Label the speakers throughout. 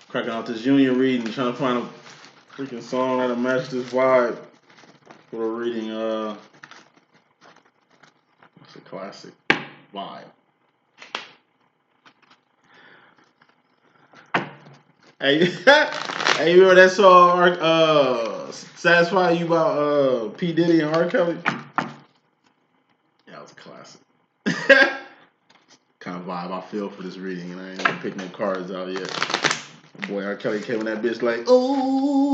Speaker 1: Cracking out this Union reading, trying to find a freaking song that'll match this vibe for a reading. It's a classic vibe. Hey, hey, you remember that song "Satisfy You" about P. Diddy and R. Kelly? Yeah, that was a classic. Kind of vibe I feel for this reading, and I ain't even picking no cards out yet. Boy, R. Kelly came in that bitch like, ooh.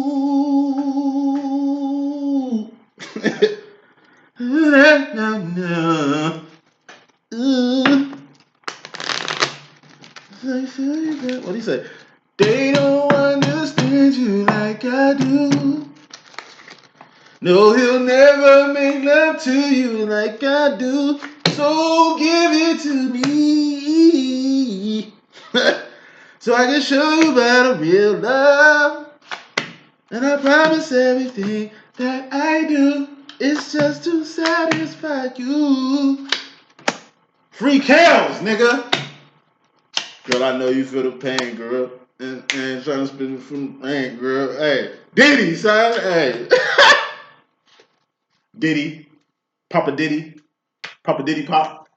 Speaker 1: What do you say? They don't understand you like I do. No, he'll never make love to you like I do. So give it to me. So I can show you about a real love. And I promise everything that I do is just to satisfy you. Free cows, nigga. Girl, I know you feel the pain, girl. And trying to spin from pain, girl. Hey, Diddy, son. Hey. Diddy. Papa Diddy. Papa Diddy Pop.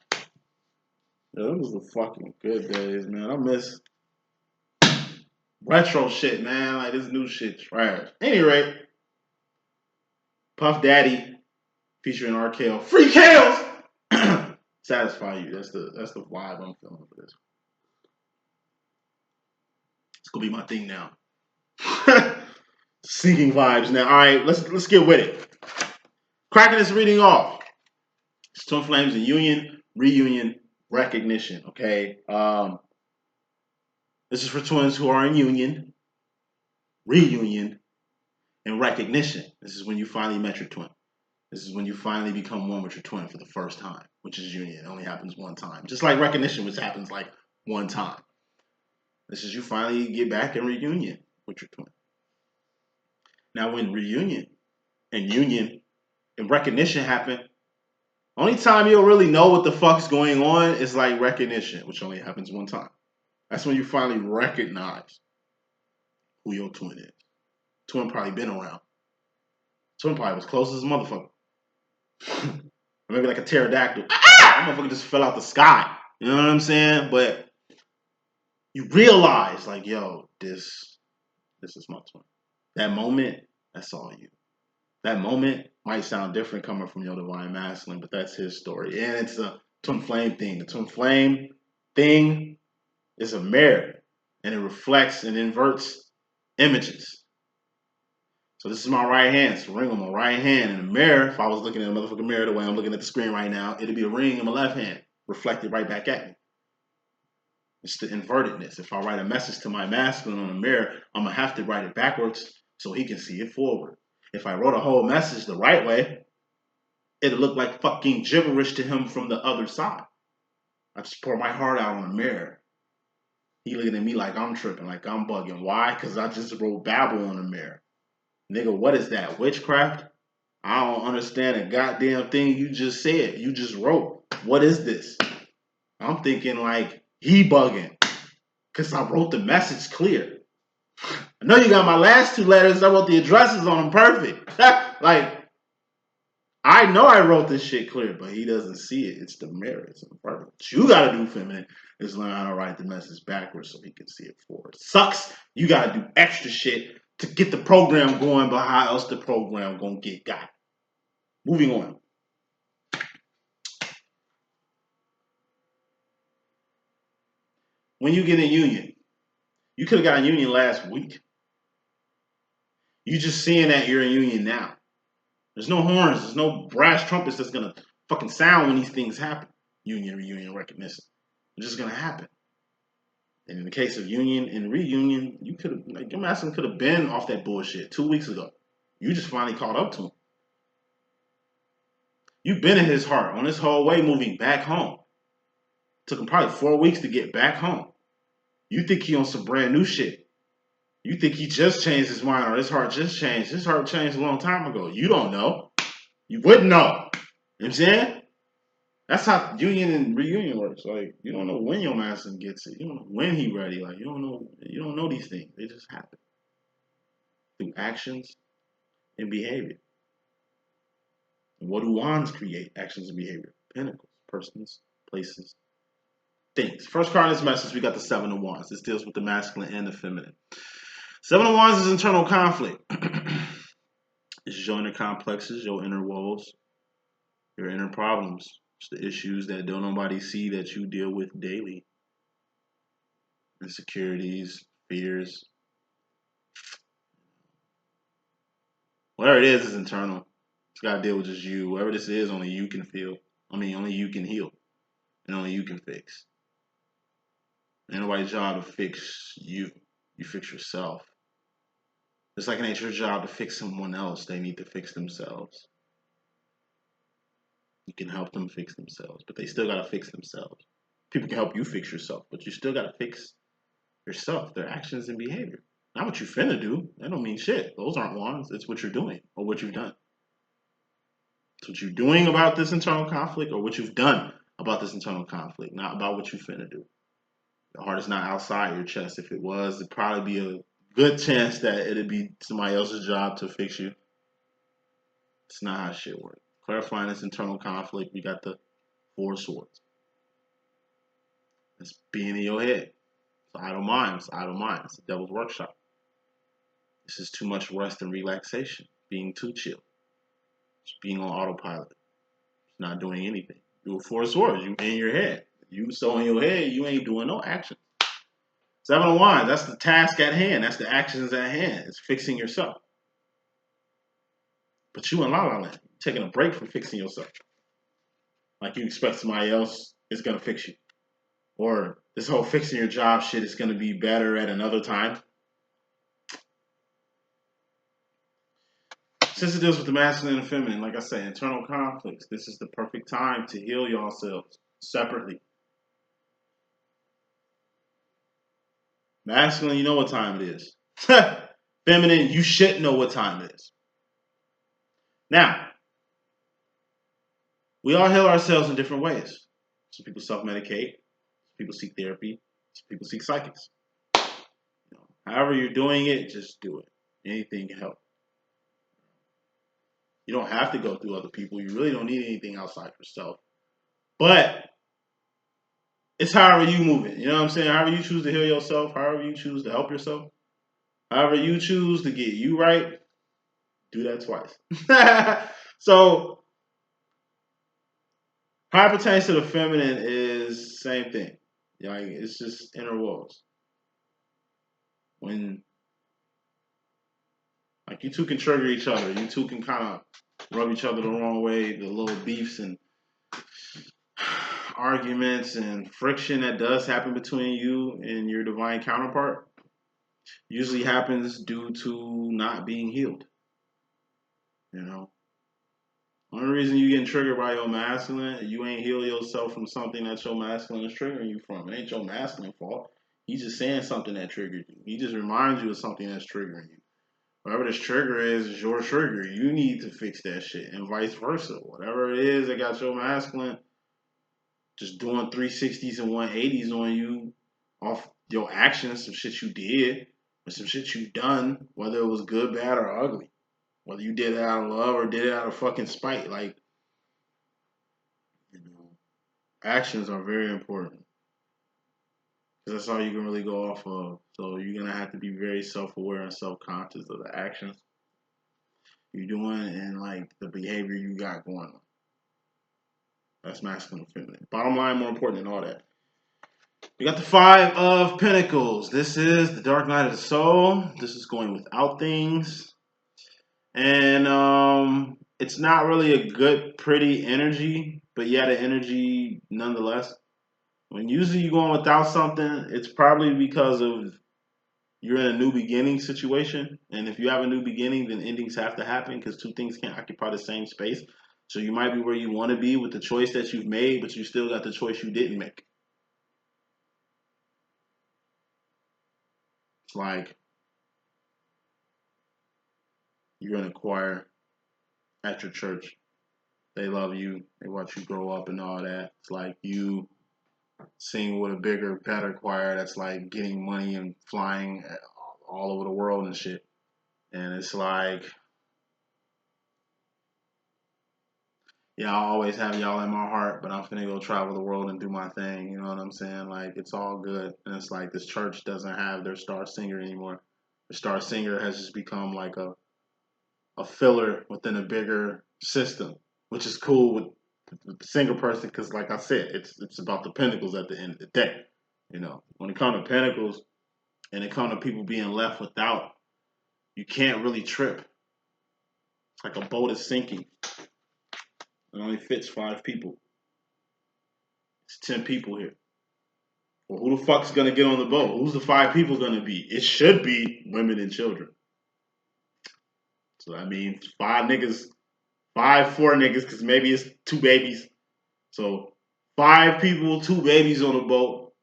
Speaker 1: Yeah, those was the fucking good days, man. I miss retro shit, man. Like, this new shit trash. Anyway, Puff Daddy featuring R. Kelly. Free Kales! Satisfy You. That's the vibe I'm feeling for this. It's gonna be my thing now. Singing vibes now. All right, let's get with it. Cracking this reading off. It's Twin Flames and Union, Reunion, Recognition. Okay. This is for twins who are in union, reunion, and recognition. This is when you finally met your twin. This is when you finally become one with your twin for the first time, which is union. It only happens one time. Just like recognition, which happens like one time. This is you finally get back in reunion with your twin. Now, when reunion and union and recognition happen, only time you'll really know what the fuck's going on is like recognition, which only happens one time. That's when you finally recognize who your twin is. Twin probably been around. Twin probably was close as a motherfucker. Or maybe like a pterodactyl. That motherfucker just fell out the sky. You know what I'm saying? But you realize, like, yo, this is my twin. That moment, that's all you. That moment might sound different coming from your divine masculine, but that's his story. And it's a twin flame thing. The twin flame thing is a mirror, and it reflects and inverts images. So this is my right hand. It's a ring on my right hand. In a mirror, if I was looking at a motherfucking mirror the way I'm looking at the screen right now, it'd be a ring in my left hand, reflected right back at me. It's the invertedness. If I write a message to my masculine on a mirror, I'm going to have to write it backwards so he can see it forward. If I wrote a whole message the right way, it'll look like fucking gibberish to him from the other side. I just pour my heart out on a mirror. He looking at me like I'm tripping, like I'm bugging. Why? Because I just wrote babble on the mirror. Nigga, what is that? Witchcraft? I don't understand a goddamn thing you just said. You just wrote. What is this? I'm thinking like he bugging. Because I wrote the message clear. I know you got my last two letters. I wrote the addresses on them perfect. Like, I know I wrote this shit clear, but he doesn't see it. It's the mirror. It's imperfect. What you got to do, feminine, is learn how to write the message backwards so he can see it forward. Sucks. You got to do extra shit to get the program going, but how else the program gonna get got? Moving on. When you get in union, you could have got in union last week. You just seeing that you're in union now. There's no horns, there's no brass trumpets that's gonna fucking sound when these things happen. Union, reunion, recognition. It's just gonna happen. And in the case of union and reunion, you could have, like, your master could have been off that bullshit 2 weeks ago. You just finally caught up to him. You've been in his heart on this whole way moving back home. Took him probably 4 weeks to get back home. You think he on some brand new shit. You think he just changed his mind or his heart just changed. His heart changed a long time ago. You don't know. You wouldn't know. You know what I'm saying? That's how union and reunion works. Like you don't know when your masculine gets it. You don't know when he ready. Like you don't know. You don't know these things. They just happen through actions and behavior. And what do wands create? Actions and behavior. Pentacles, persons, places, things. First card in this message, we got the Seven of Wands. This deals with the masculine and the feminine. Seven of Wands is internal conflict. It's your inner complexes, your inner woes, your inner problems. It's the issues that don't nobody see that you deal with daily. Insecurities, fears. Whatever it is internal. It's got to deal with just you. Whatever this is, only you can feel. Only you can heal. And only you can fix. Ain't nobody's job to fix you. You fix yourself. Just like it ain't your job to fix someone else. They need to fix themselves. You can help them fix themselves, but they still got to fix themselves. People can help you fix yourself, but you still got to fix yourself, their actions and behavior. Not what you finna do. That don't mean shit. Those aren't wands. It's what you're doing or what you've done. It's what you're doing about this internal conflict or what you've done about this internal conflict, not about what you finna do. The heart is not outside your chest. If it was, it'd probably be a good chance that it'd be somebody else's job to fix you. It's not how shit works. Clarifying this internal conflict, we got the Four of Swords. It's being in your head. It's idle mind. It's idle mind. It's the devil's workshop. This is too much rest and relaxation. Being too chill. It's being on autopilot. It's not doing anything. Do a Four of Swords. You in your head. You so in your head, you ain't doing no action. Seven of Wands, that's the task at hand. That's the actions at hand. It's fixing yourself. But you in La La Land, taking a break from fixing yourself. Like you expect somebody else is going to fix you. Or this whole fixing your job shit is going to be better at another time. Since it deals with the masculine and feminine, like I say, internal conflicts, this is the perfect time to heal yourselves separately. Masculine, you know what time it is. Feminine, you should know what time it is. Now, we all heal ourselves in different ways. Some people self-medicate. Some people seek therapy. Some people seek psychics. However you're doing it, just do it. Anything can help. You don't have to go through other people. You really don't need anything outside yourself. But it's however you move it. You know what I'm saying? However you choose to heal yourself, however you choose to help yourself, however you choose to get you right, do that twice. So, how it pertains to the feminine is same thing. Like it's just inner walls. When like you two can trigger each other, you two can kind of rub each other the wrong way. The little beefs and arguments and friction that does happen between you and your divine counterpart usually happens due to not being healed. You know, only reason you getting triggered by your masculine, you ain't heal yourself from something that your masculine is triggering you from. It ain't your masculine fault. He's just saying something that triggered you. He just reminds you of something that's triggering you. Whatever this trigger is your trigger. You need to fix that shit, and vice versa. Whatever it is that got your masculine just doing 360s and 180s on you off your actions, some shit you did, or some shit you done, whether it was good, bad, or ugly. Whether you did it out of love or did it out of fucking spite. Like, you know, actions are very important. Because that's all you can really go off of. So you're going to have to be very self-aware and self-conscious of the actions you're doing and, like, the behavior you got going on. That's masculine and feminine. Bottom line, more important than all that. We got the Five of Pentacles. This is the dark night of the soul. This is going without things. And it's not really a good, pretty energy, but yet an energy nonetheless. When usually you're going without something, it's probably because of you're in a new beginning situation. And if you have a new beginning, then endings have to happen because two things can't occupy the same space. So you might be where you want to be with the choice that you've made, but you still got the choice you didn't make. It's like you're in a choir at your church They love you. They watch you grow up and all that. It's like you seeing with a bigger, better choir that's like getting money and flying all over the world and shit. And it's like, yeah, I always have y'all in my heart, but I'm finna go travel the world and do my thing. You know what I'm saying? Like, it's all good. And it's like this church doesn't have their star singer anymore. The star singer has just become like a filler within a bigger system, which is cool with the single person because, like I said, it's about the pinnacles at the end of the day. You know, when it comes to pinnacles and it comes to people being left without, you can't really trip. It's like a boat is sinking. It only fits 5 people. It's 10 people here. Well, who the fuck's gonna get on the boat? Who's the 5 people gonna be? It should be women and children. So that means 5 niggas, 4 niggas, because maybe it's 2 babies. So 5 people, 2 babies on the boat.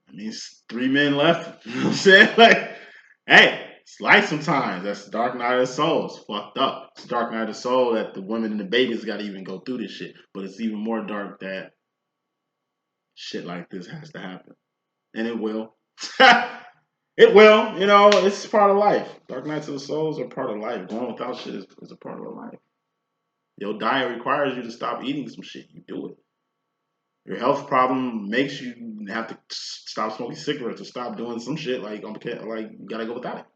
Speaker 1: That means 3 men left. You know what I'm saying? Like, hey, it's life sometimes. That's the dark night of the soul. It's fucked up. It's the dark night of the soul that the women and the babies gotta even go through this shit. But it's even more dark that shit like this has to happen. And it will. It will. You know, it's part of life. Dark nights of the souls are part of life. Going without shit is a part of life. Your diet requires you to stop eating some shit. You do it. Your health problem makes you have to stop smoking cigarettes or stop doing some shit like you gotta go without it.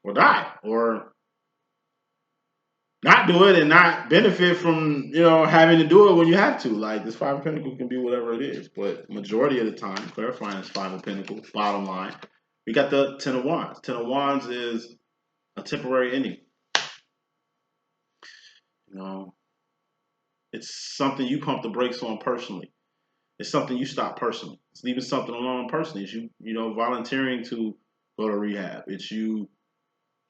Speaker 1: Or die. Or not do it and not benefit from, having to do it when you have to. Like this 5 of Pentacles can be whatever it is. But majority of the time, clarifying this 5 of Pentacles, bottom line, we got the 10 of Wands. 10 of Wands is a temporary ending. It's something you pump the brakes on personally. It's something you stop personally. It's leaving something alone personally. It's you volunteering to go to rehab. It's you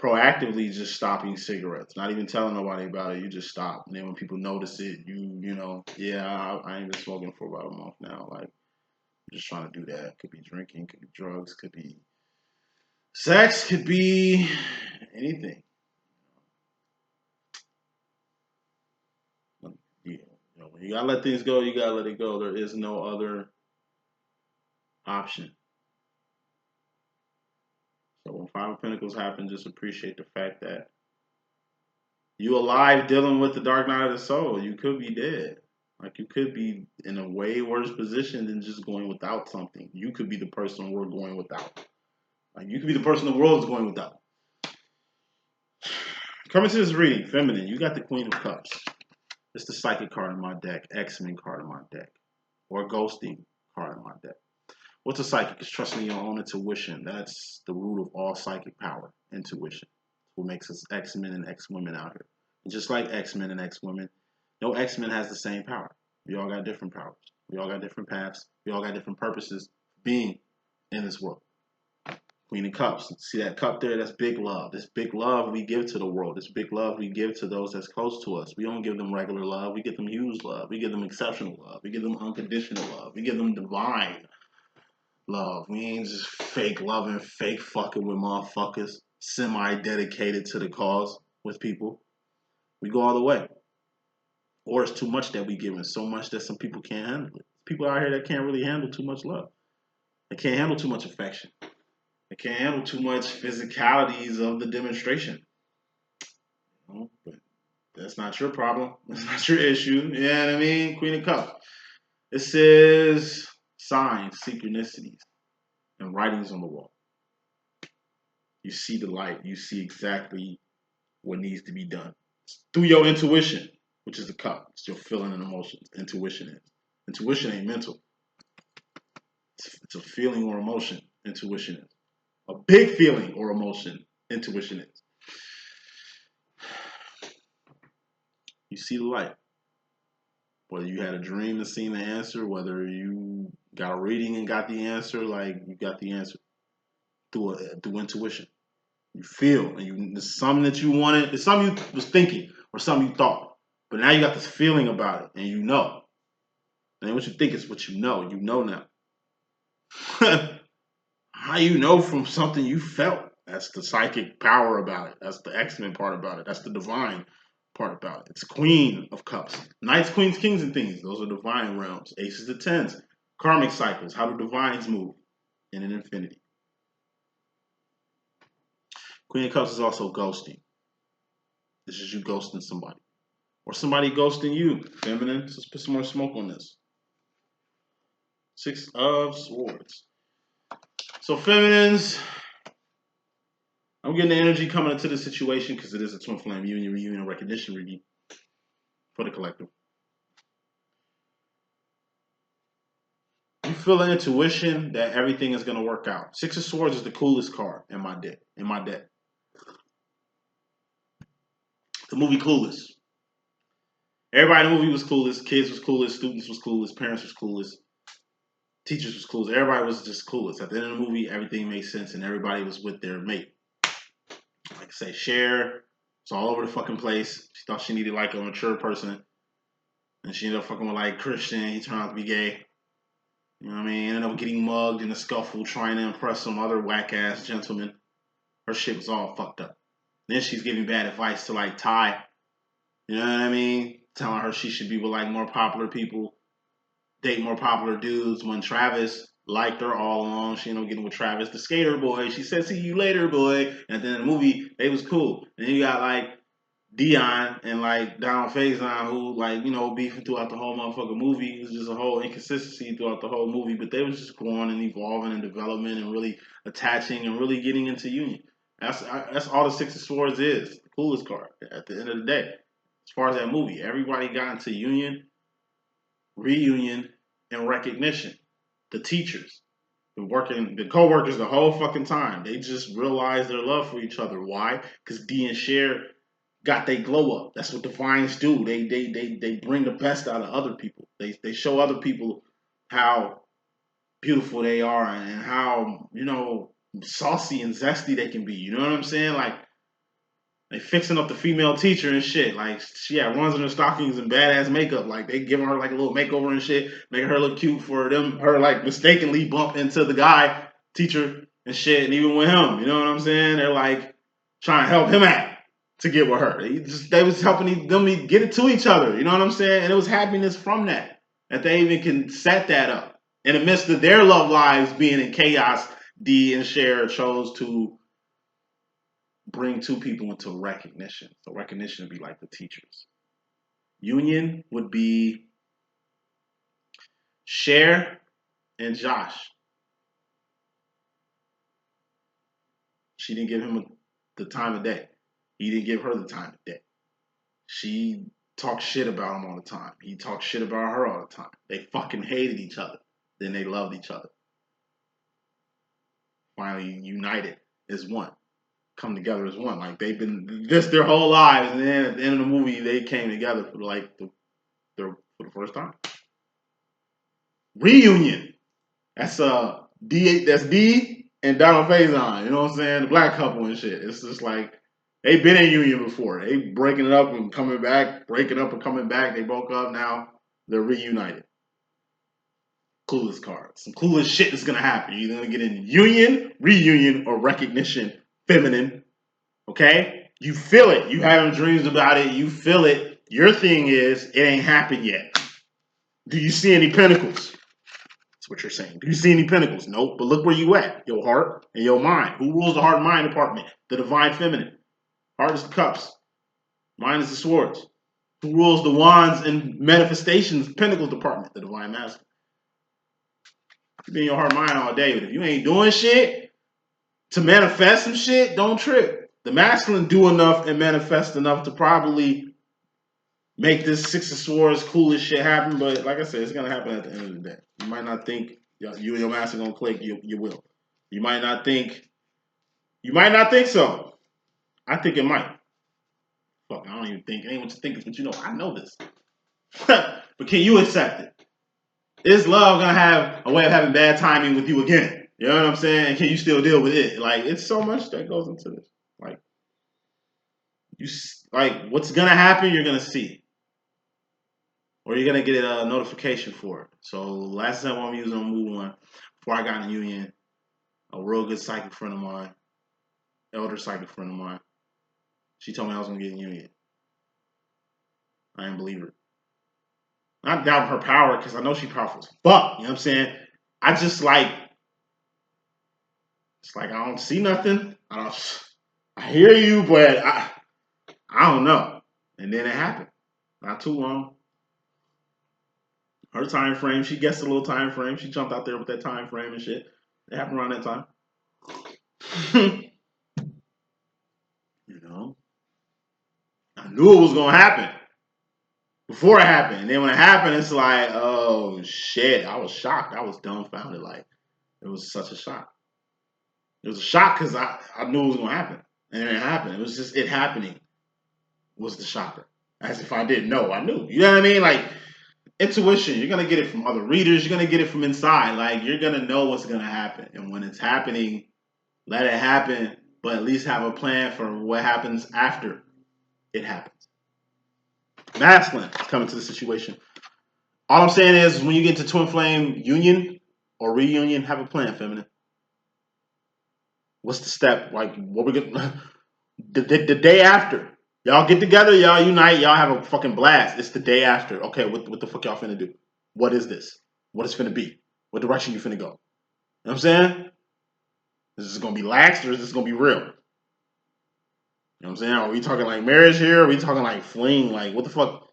Speaker 1: proactively just stopping cigarettes, not even telling nobody about it. You just stop. And then when people notice it, I ain't been smoking for about a month now. Like, I'm just trying to do that. Could be drinking, could be drugs, could be sex, could be anything. When you gotta let things go, you gotta let it go. There is no other option. So when 5 of Pentacles happen, just appreciate the fact that you alive dealing with the dark night of the soul. You could be dead. Like you could be in a way worse position than just going without something. You could be the person we're going without. Like you could be the person the world is going without. Coming to this reading, feminine, you got the Queen of Cups. It's the psychic card in my deck, X-Men card in my deck, or ghosting card in my deck. What's a psychic? It's trusting your own intuition. That's the root of all psychic power, intuition. What makes us X-Men and X-Women out here. And just like X-Men and X-Women, no X-Men has the same power. We all got different powers. We all got different paths. We all got different purposes being in this world. Queen of Cups. See that cup there? That's big love. This big love we give to the world. This big love we give to those that's close to us. We don't give them regular love. We give them huge love. We give them exceptional love. We give them unconditional love. We give them divine love. We ain't just fake loving, fake fucking with motherfuckers, semi-dedicated to the cause with people. We go all the way. Or it's too much that we give, and so much that some people can't handle it. People out here that can't really handle too much love. They can't handle too much affection. They can't handle too much physicalities of the demonstration. But that's not your problem. That's not your issue. You know what I mean? Queen of Cups. It says signs, synchronicities, and writings on the wall. You see the light. You see exactly what needs to be done. It's through your intuition, which is the cup. It's your feeling and emotions. Intuition is. Intuition ain't mental. It's a feeling or emotion. Intuition is. A big feeling or emotion. Intuition is. You see the light. Whether you had a dream and seen the answer, whether you got a reading and got the answer, like you got the answer through intuition. You feel, and it's something that you wanted, it's something you was thinking, or something you thought. But now you got this feeling about it, and you know. And what you think is what you know. You know now. How you know from something you felt? That's the psychic power about it. That's the X-Men part about it. That's the divine part about it. It's Queen of Cups. Knights, Queens, Kings, and things. Those are divine realms. Aces of Tens. Karmic cycles. How do divines move in an infinity? Queen of Cups is also ghosting. This is you ghosting somebody. Or somebody ghosting you. Feminine. Let's put some more smoke on this. Six of Swords. So feminines, I'm getting the energy coming into the situation because it is a twin flame union, reunion, recognition reading for the collective. You feel an intuition that everything is going to work out. Six of Swords is the coolest card in my deck. The movie Clueless. Everybody in the movie was clueless. Kids was clueless. Students was clueless. Parents was clueless. Teachers was clueless. Everybody was just clueless. At the end of the movie, everything made sense and everybody was with their mate. Like I say, Cher, it's all over the fucking place. She thought she needed like a mature person. And she ended up fucking with like Christian. He turned out to be gay. You know what I mean? Ended up getting mugged in a scuffle trying to impress some other whack ass gentleman. Her shit was all fucked up. Then she's giving bad advice to like Ty. You know what I mean? Telling her she should be with like more popular people, date more popular dudes. When Travis liked her all along, she ended up getting with Travis, the skater boy. She said, "See you later, boy." And then in the movie, they was cool. And then you got like Dion and like Donald Faison, who like, you know, beefing throughout the whole motherfucking movie. It was just a whole inconsistency throughout the whole movie, but they was just growing and evolving and developing and really attaching and really getting into union. That's all the Six of Swords is. The coolest card at the end of the day. As far as that movie, everybody got into union, reunion, and recognition. The teachers, the co-workers the whole fucking time. They just realized their love for each other. Why? Because D and Cher got they glow up. That's what divines do. They bring the best out of other people. They show other people how beautiful they are and how, you know, saucy and zesty they can be. You know what I'm saying? Like they fixing up the female teacher and shit. Like she had runs in her stockings and badass makeup. Like they giving her like a little makeover and shit, making her look cute for them. Her like mistakenly bump into the guy teacher and shit, and even with him, you know what I'm saying? They're like trying to help him out to get with her. They was helping them get it to each other. You know what I'm saying? And it was happiness from that they even can set that up in the midst of their love lives being in chaos. D and Cher chose to bring two people into recognition. So recognition would be like the teachers. Union would be Cher and Josh. She didn't give him the time of day. He didn't give her the time of day. She talked shit about him all the time. He talked shit about her all the time. They fucking hated each other. Then they loved each other. Finally united as one. Come together as one. Like they've been this their whole lives, and then at the end of the movie, they came together for like for the first time. Reunion. That's D. That's D and Donald Faison. You know what I'm saying? The black couple and shit. It's just like they've been in union before. They breaking it up and coming back, breaking up and coming back. They broke up. Now they're reunited. Coolest card. Some coolest shit is gonna happen. You're either gonna get in union, reunion, or recognition. Feminine. Okay? You feel it. You having dreams about it. You feel it. Your thing is it ain't happened yet. Do you see any pentacles? That's what you're saying. Do you see any pentacles? Nope. But look where you at. Your heart and your mind. Who rules the heart and mind department? The divine feminine. Heart is the cups. Mind is the swords. Who rules the wands and manifestations pentacles department? The divine masculine. You be in your heart and mind all day, but if you ain't doing shit to manifest some shit, don't trip. The masculine do enough and manifest enough to probably make this Six of Swords coolest shit happen, but like I said, it's gonna happen at the end of the day. You might not think you and your master gonna click. You will. You might not think. You might not think so. I think it might. Fuck, I don't even think. It ain't what you think, but you know, I know this. But can you accept it? Is love gonna have a way of having bad timing with you again? You know what I'm saying? And can you still deal with it? Like, it's so much that goes into this. Like, what's gonna happen? You're gonna see, or you're gonna get a notification for it. So last time I'm using on Move One, before I got in the union, a real good psychic friend of mine, elder psychic friend of mine. She told me I was gonna get in union. I didn't believe her. Not doubt her power, because I know she's powerful as fuck. You know what I'm saying? I just like, it's like I don't see nothing. I hear you, but I don't know. And then it happened. Not too long. Her time frame, she guessed a little time frame. She jumped out there with that time frame and shit. It happened around that time. You know, I knew it was gonna happen before it happened. And then when it happened, it's like, oh shit! I was shocked. I was dumbfounded. Like it was such a shock. It was a shock because I knew it was gonna happen, and then it happened. It was just it happening was the shocker. As if I didn't know. I knew. You know what I mean? Like intuition. You're gonna get it from other readers. You're gonna get it from inside. Like you're gonna know what's gonna happen, and when it's happening, let it happen. But at least have a plan for what happens after it happens. Masculine is coming to the situation. All I'm saying is when you get into twin flame union or reunion, have a plan, feminine. What's the step? Like what we're gonna the day after. Y'all get together, y'all unite, y'all have a fucking blast. It's the day after. Okay, what the fuck y'all finna do? What is this? What is finna be? What direction you finna go? You know what I'm saying? Is this gonna be lax or is this gonna be real? You know what I'm saying? Are we talking like marriage here? Are we talking like fling? Like what the fuck?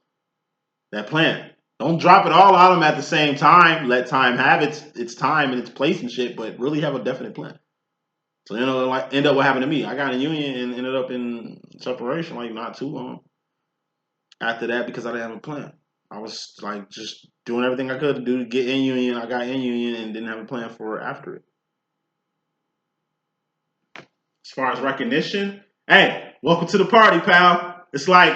Speaker 1: That plan. Don't drop it all on them at the same time. Let time have its time and its place and shit, but really have a definite plan. So you know, like end up what happened to me. I got in union and ended up in separation like not too long after that because I didn't have a plan. I was like just doing everything I could to do to get in union. I got in union and didn't have a plan for after it. As far as recognition, hey, welcome to the party, pal. It's like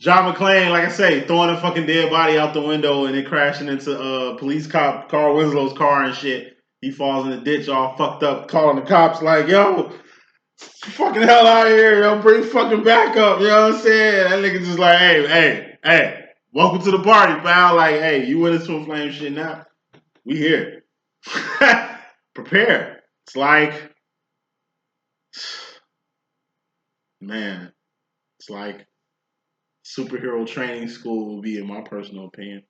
Speaker 1: John McClane, like I say, throwing a fucking dead body out the window and then crashing into police cop Carl Winslow's car and shit. He falls in the ditch all fucked up, calling the cops like, yo, fucking hell out of here, yo, bring fucking back up, you know what I'm saying? That nigga just like, hey, welcome to the party, pal. Like, hey, you in this twin flame shit now? We here. Prepare. It's like, man, it's like superhero training school would be, in my personal opinion.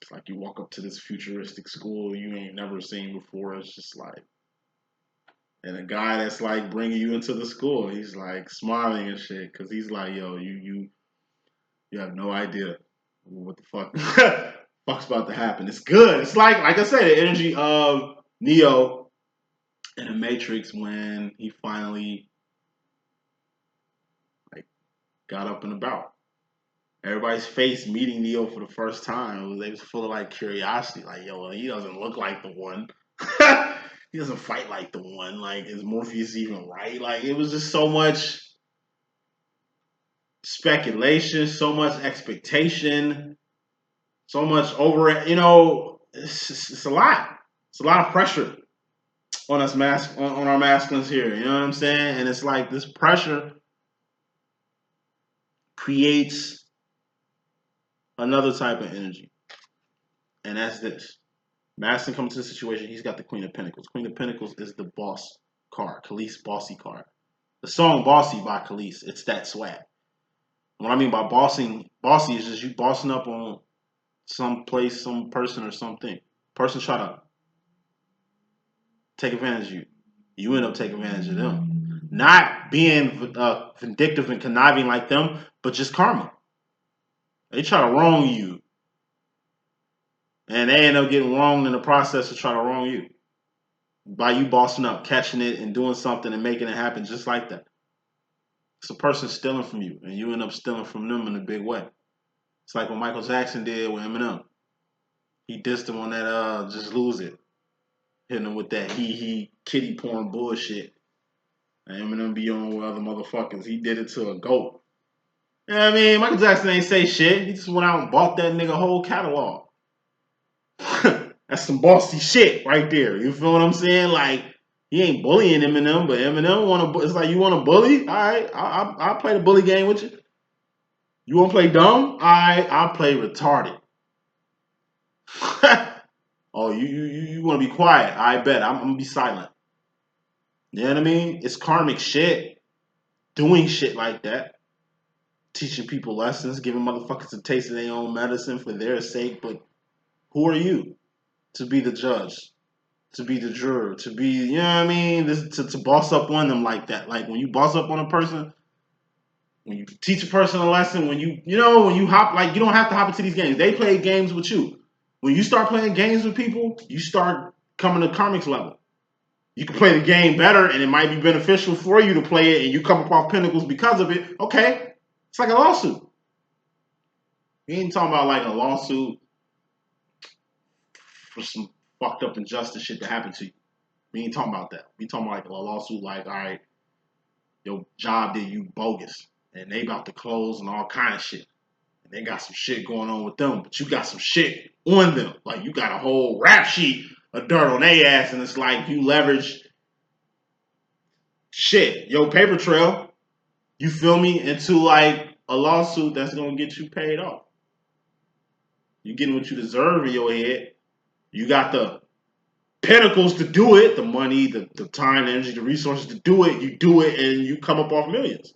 Speaker 1: It's like you walk up to this futuristic school you ain't never seen before. It's just like, and a guy that's like bringing you into the school, he's like smiling and shit because he's like, yo, you have no idea what the fuck fuck's about to happen. It's good. It's like I said, the energy of Neo in the Matrix when he finally like got up and about. Everybody's face meeting Neo for the first time. They was full of like curiosity, like, yo, he doesn't look like the one. He doesn't fight like the one. Like, is Morpheus even right? Like, it was just so much speculation, so much expectation, so much over it. You know, it's a lot. It's a lot of pressure on us on our masculines here. You know what I'm saying? And it's like this pressure creates another type of energy, and that's this. Masculine comes to the situation. He's got the Queen of Pentacles. Queen of Pentacles is the boss card, Khalees bossy card. The song "Bossy" by Khalees. It's that swag. What I mean by bossy is just you bossing up on some place, some person, or something. Person try to take advantage of you. You end up taking advantage of them. Not being vindictive and conniving like them, but just karma. They try to wrong you. And they end up getting wronged in the process of trying to wrong you. By you bossing up, catching it, and doing something and making it happen just like that. It's a person stealing from you, and you end up stealing from them in a big way. It's like what Michael Jackson did with Eminem. He dissed him on that Just Lose It. Hitting him with that he kitty porn bullshit. And Eminem be on with other motherfuckers. He did it to a goat. You know what I mean? Michael Jackson ain't say shit. He just went out and bought that nigga whole catalog. That's some bossy shit right there. You feel what I'm saying? Like, he ain't bullying Eminem, but Eminem want to. It's like, you want to bully? All right, I'll play the bully game with you. You want to play dumb? All right, I'll play retarded. Oh, you want to be quiet? I bet I'm gonna be silent. You know what I mean? It's karmic shit. Doing shit like that. Teaching people lessons, giving motherfuckers a taste of their own medicine for their sake. But who are you to be the judge? To be the juror? To be, you know what I mean? To boss up on them like that. Like when you boss up on a person, when you teach a person a lesson, when you hop, like you don't have to hop into these games. They play games with you. When you start playing games with people, you start coming to karmic's level. You can play the game better, and it might be beneficial for you to play it, and you come up off pinnacles because of it. Okay, it's like a lawsuit. We ain't talking about like a lawsuit for some fucked up injustice shit that happened to you. We ain't talking about that. We talking about like a lawsuit like, all right, your job did you bogus, and they about to close and all kind of shit. And they got some shit going on with them, but you got some shit on them. Like you got a whole rap sheet of dirt on their ass, and it's like you leverage shit, your paper trail, you feel me, into like a lawsuit that's gonna get you paid off. You getting what you deserve in your head. You got the pinnacles to do it, the money, the time, the energy, the resources to do it. You do it and you come up off millions.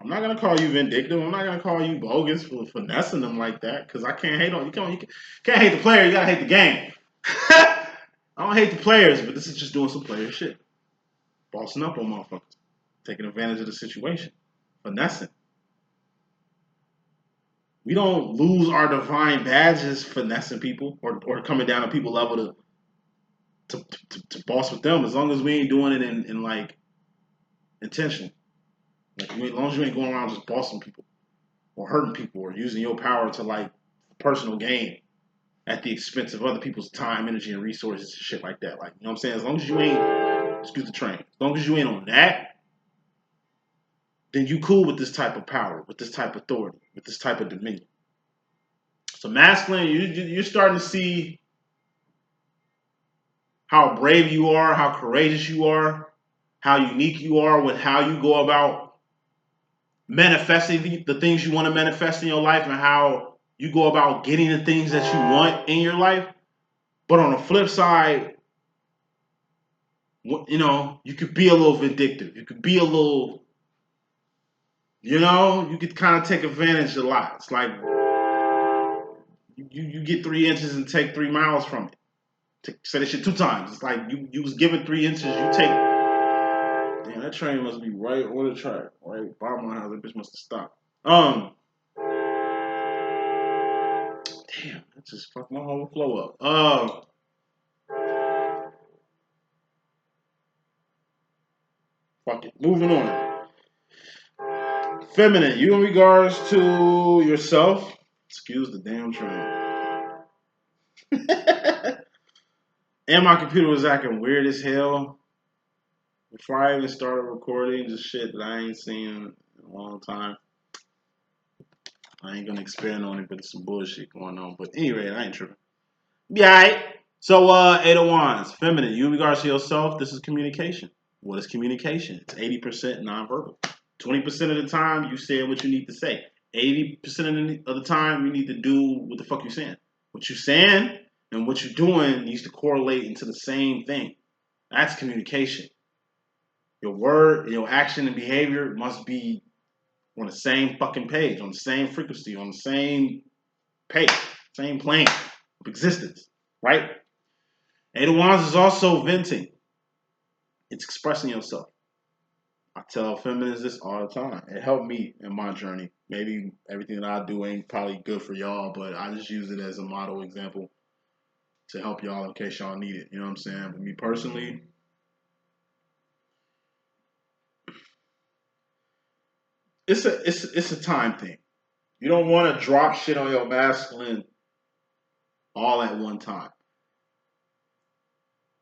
Speaker 1: I'm not gonna call you vindictive. I'm not gonna call you bogus for finessing them like that, because I can't hate on you. Can't hate the player. You gotta hate the game. I don't hate the players, but this is just doing some player shit, bossing up on motherfuckers, taking advantage of the situation, finessing. We don't lose our divine badges finessing people or coming down to people level to boss with them, as long as we ain't doing it in like intention. Like as long as you ain't going around just bossing people or hurting people or using your power to like personal gain at the expense of other people's time, energy, and resources and shit like that. Like, you know what I'm saying? As long as you ain't, excuse the train, as long as you ain't on that, then you cool with this type of power, with this type of authority, with this type of dominion. So masculine, you're starting to see how brave you are, how courageous you are, how unique you are with how you go about manifesting the things you want to manifest in your life, and how you go about getting the things that you want in your life. But on the flip side, you could be a little vindictive. You could be a little, you could kind of take advantage a lot. It's like you get 3 inches and take 3 miles from it. Say that shit 2 times. It's like you was given 3 inches, you take. Damn, that train must be right on the track, right by my house. That bitch must have stopped. Damn, that just fucked my whole flow up. Fuck it. Moving on. Feminine, you in regards to yourself. Excuse the damn train. And my computer was acting weird as hell before I even started recording. Just shit that I ain't seen in a long time. I ain't gonna expand on it, but there's some bullshit going on. But anyway, I ain't tripping. Be alright. So, 8 of Wands, feminine. You in regards to yourself, this is communication. What is communication? It's 80% nonverbal. 20% of the time, you say what you need to say. 80% of the time, you need to do what the fuck you saying. What you saying and what you're doing needs to correlate into the same thing. That's communication. Your word, your action, and behavior must be on the same fucking page, on the same frequency, on the same page, same plane of existence, right? 8 of Wands is also venting. It's expressing yourself. I tell feminists this all the time. It helped me in my journey. Maybe everything that I do ain't probably good for y'all, but I just use it as a model example to help y'all in case y'all need it. You know what I'm saying? But me personally, it's a time thing. You don't want to drop shit on your masculine all at one time.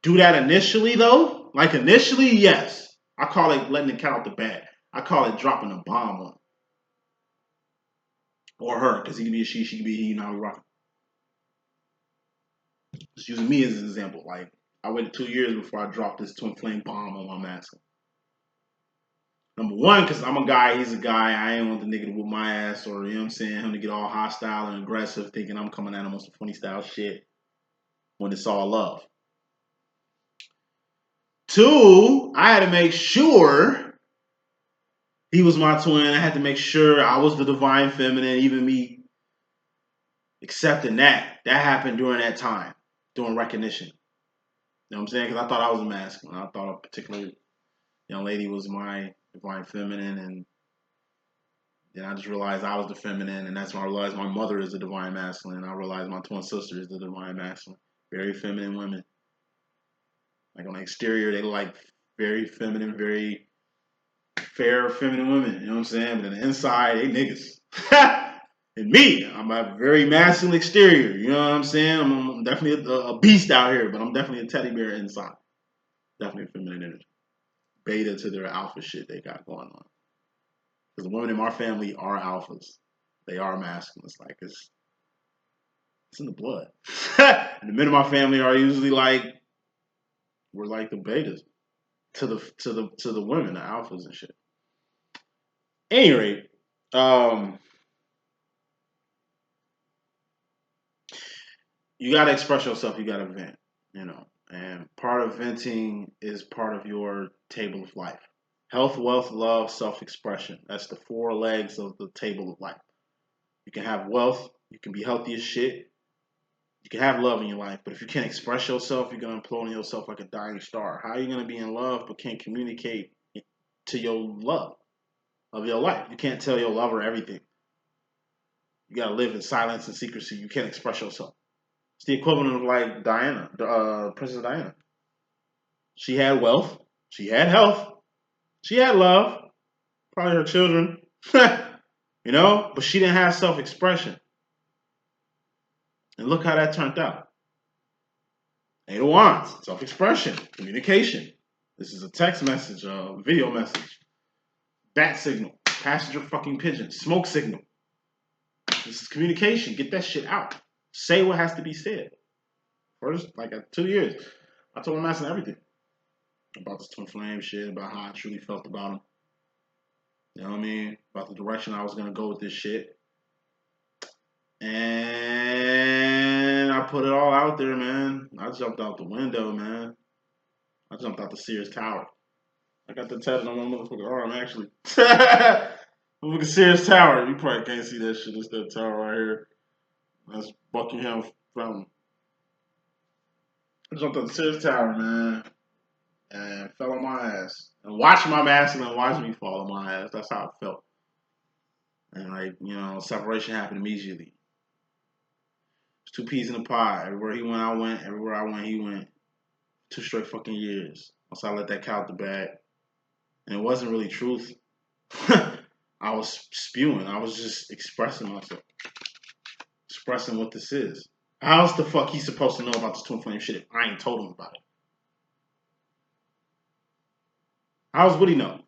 Speaker 1: Do that initially though. Like initially, yes. I call it letting the cat out the bag. I call it dropping a bomb on him. Or her, because he could be a she could be a he, you know how we rock. Just using me as an example. Like, I waited 2 years before I dropped this twin flame bomb on my masculine. Number one, because I'm a guy, he's a guy. I ain't want the nigga to whoop my ass, or, you know what I'm saying, him to get all hostile and aggressive, thinking I'm coming at him on some funny style shit when it's all love. Two, I had to make sure he was my twin. I had to make sure I was the divine feminine. Even me accepting that happened during that time, during recognition. You know what I'm saying? Because I thought I was a masculine. I thought a particular young lady was my divine feminine, and then I just realized I was the feminine, and that's when I realized my mother is the divine masculine, and I realized my twin sister is the divine masculine. Very feminine women. Like on the exterior, they look like very feminine, very fair, feminine women. You know what I'm saying? But on the inside, they niggas. And me, I'm a very masculine exterior. You know what I'm saying? I'm definitely a beast out here, but I'm definitely a teddy bear inside. Definitely a feminine energy. Beta to their alpha shit they got going on. Because the women in my family are alphas. They are masculine. It's like it's in the blood. And the men in my family are usually like we're like the betas to the women, the alphas and shit. At any rate, you gotta express yourself, you gotta vent, you know. And part of venting is part of your table of life. Health, wealth, love, self-expression. That's the four legs of the table of life. You can have wealth, you can be healthy as shit, you can have love in your life, but if you can't express yourself, you're gonna implode on yourself like a dying star. How are you gonna be in love but can't communicate to your love of your life? You can't tell your lover everything. You gotta live in silence and secrecy. You can't express yourself. It's the equivalent of like Diana, Princess Diana. She had wealth, she had health, she had love, probably her children, you know, but she didn't have self-expression. And look how that turned out. Ada wants self-expression, communication. This is a text message, a video message, bat signal, passenger fucking pigeon, smoke signal. This is communication. Get that shit out. Say what has to be said. First, like at 2 years, I told my master everything about this twin flame shit, about how I truly felt about him. You know what I mean? About the direction I was gonna go with this shit. And I put it all out there, man. I jumped out the window, man. I jumped out the Sears Tower. I got the tattoo on my motherfucking arm, actually. Look at Sears Tower. You probably can't see that shit. It's that tower right here. That's Buckingham Fountain. I jumped out the Sears Tower, man. And fell on my ass. And watched my masculine watch me fall on my ass. That's how I felt. And like, you know, separation happened immediately. It's two peas in a pie. Everywhere he went, I went. Everywhere I went, he went. 2 straight fucking years. Once I let that cow out the bag. And it wasn't really truth. I was spewing. I was just expressing myself. Expressing what this is. How else the fuck he's supposed to know about this twin flame shit if I ain't told him about it? How else would he know?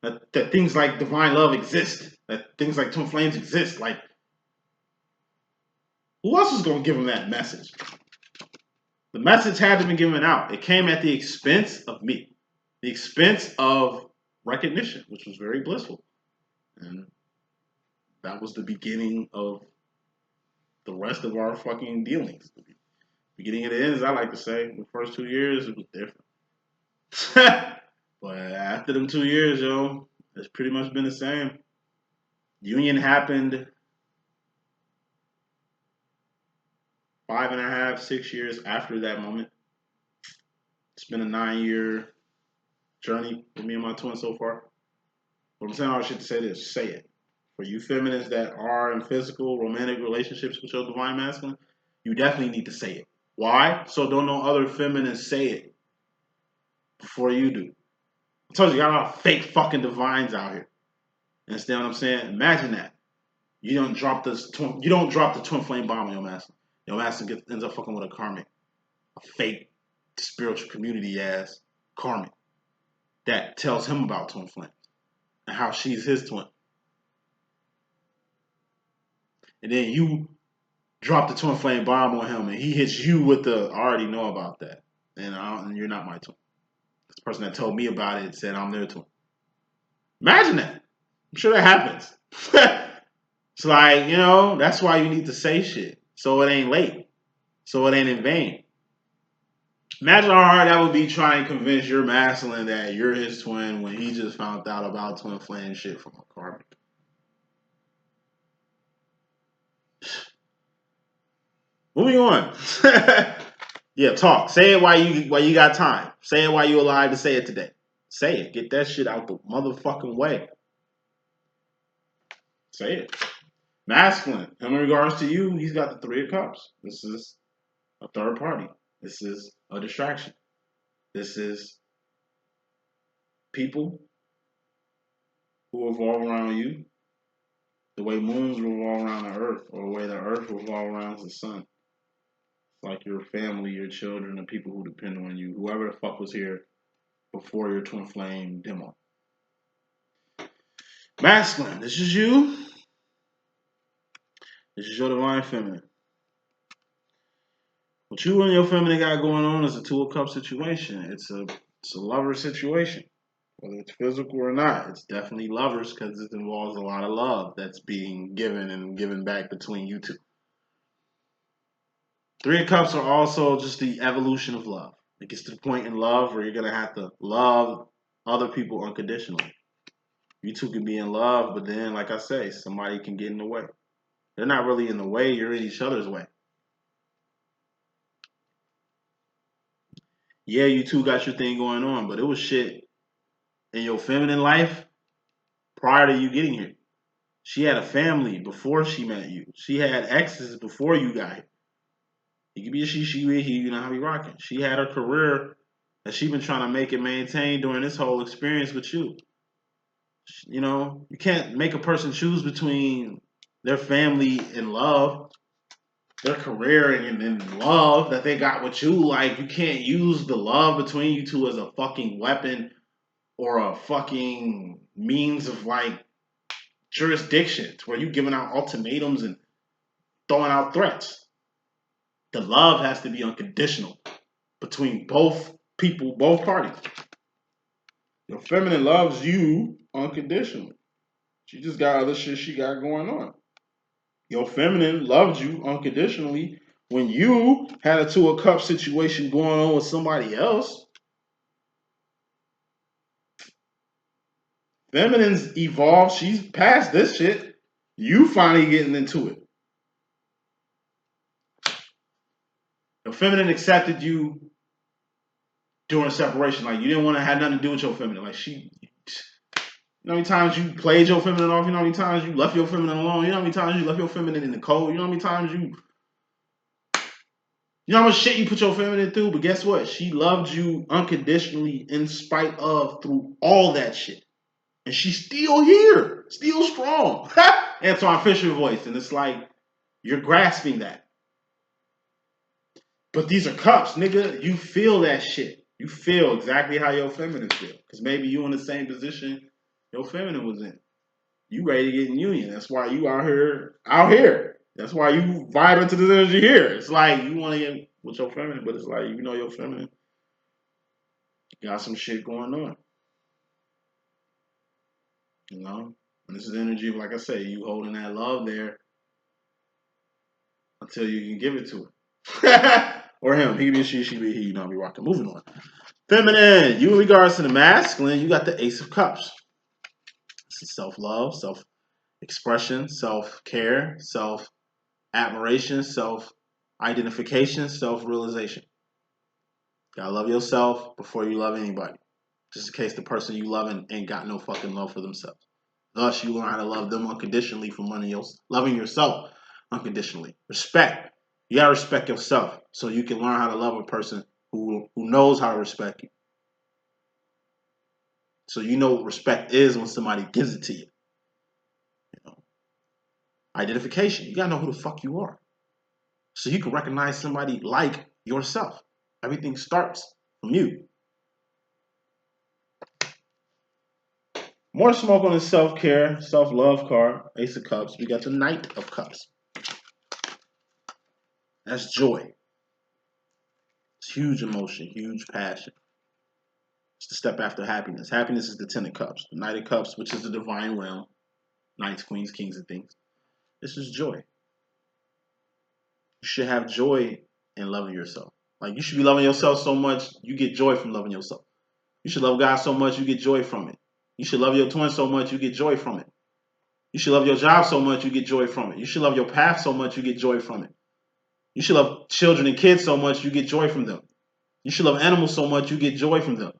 Speaker 1: That things like divine love exist. That things like twin flames exist. Like, who else is going to give him that message? The message had to be given out. It came at the expense of me. The expense of recognition, which was very blissful. And that was the beginning of the rest of our fucking dealings. The beginning of the end, as I like to say. The first 2 years, it was different. But after them 2 years, yo, it's pretty much been the same. Union happened 5.5, 6 years after that moment. It's been a 9-year journey with me and my twin so far. But I'm saying all this shit to say this. Say it. For you feminists that are in physical, romantic relationships with your divine masculine, you definitely need to say it. Why? So don't no other feminists say it before you do. I told you, got a lot of fake fucking divines out here. You understand what I'm saying? Imagine that. You don't drop the twin flame bomb on your master. Your master ends up fucking with a karmic, a fake spiritual community ass karmic that tells him about twin flames and how she's his twin. And then you drop the twin flame bomb on him and he hits you with the, I already know about that. And you're not my twin. This person that told me about it said I'm their twin. Imagine that. I'm sure that happens. It's like, you know, that's why you need to say shit. So it ain't late. So it ain't in vain. Imagine how hard that would be trying to convince your masculine that you're his twin when he just found out about twin flame shit from a karmic. Moving on. Yeah, talk. Say it while you got time. Say it while you alive to say it today. Say it. Get that shit out the motherfucking way. Say it. Masculine. In regards to you, he's got the Three of Cups. This is a third party. This is a distraction. This is people who revolve around you the way moons revolve around the earth, or the way the earth revolves around the sun. It's like your family, your children, the people who depend on you, whoever the fuck was here before your twin flame demo. Masculine, this is you. This is your divine feminine. What you and your feminine got going on is a Two of Cups situation. It's a lover situation. Whether it's physical or not, it's definitely lovers because it involves a lot of love that's being given and given back between you two. Three of Cups are also just the evolution of love. It gets to the point in love where you're going to have to love other people unconditionally. You two can be in love, but then, like I say, somebody can get in the way. They're not really in the way, you're in each other's way. Yeah, you two got your thing going on, but it was shit in your feminine life prior to you getting here. She had a family before she met you. She had exes before you got here. You could be a she with he, you know how we rocking. She had her career that she been trying to make and maintain during this whole experience with you. You know, you can't make a person choose between their family and love, their career and love that they got with you. Like, you can't use the love between you two as a fucking weapon or a fucking means of like jurisdiction where you giving out ultimatums and throwing out threats. The love has to be unconditional between both people, both parties. Your feminine loves you unconditionally. She just got other shit she got going on. Your feminine loved you unconditionally when you had a Two of Cups situation going on with somebody else. Feminine's evolved. She's past this shit. You finally getting into it. Your feminine accepted you during separation. Like, you didn't want to have nothing to do with your feminine. Like, you know how many times you played your feminine off? You know how many times you left your feminine alone? You know how many times you left your feminine in the cold? You know how many times you know how much shit you put your feminine through? But guess what? She loved you unconditionally in spite of through all that shit. And she's still here, still strong. Antoine Fisher voice. And it's like, you're grasping that. But these are cups, nigga. You feel that shit. You feel exactly how your feminine feel. Because maybe you in the same position your feminine was in. You ready to get in union. That's why you out here. That's why you vibe into this energy here. It's like you want to get with your feminine, but it's like, you know, your feminine got some shit going on. You know? And this is energy, like I say, you holding that love there until you can give it to her. Or him. He can be a she be he, you know, I'll be rocking. Moving on. Feminine, you in regards to the masculine, you got the Ace of Cups. This is self-love, self-expression, self-care, self-admiration, self-identification, self-realization. Gotta love yourself before you love anybody. Just in case the person you loving ain't got no fucking love for themselves. Thus, you learn how to love them unconditionally from loving yourself unconditionally. Respect. You gotta respect yourself so you can learn how to love a person who knows how to respect you. So you know what respect is when somebody gives it to you. You know, identification. You gotta know who the fuck you are, so you can recognize somebody like yourself. Everything starts from you. More smoke on the self-care, self-love card. Ace of Cups. We got the Knight of Cups. That's joy. It's huge emotion, huge passion. It's the step after happiness. Happiness is the Ten of Cups. The Knight of Cups, which is the divine realm. Knights, queens, kings, and things. This is joy. You should have joy in loving yourself. Like, you should be loving yourself so much, you get joy from loving yourself. You should love God so much, you get joy from it. You should love your twin so much, you get joy from it. You should love your job so much, you get joy from it. You should love your path so much, you get joy from it. You should love children and kids so much, you get joy from them. You should love animals so much, you get joy from them.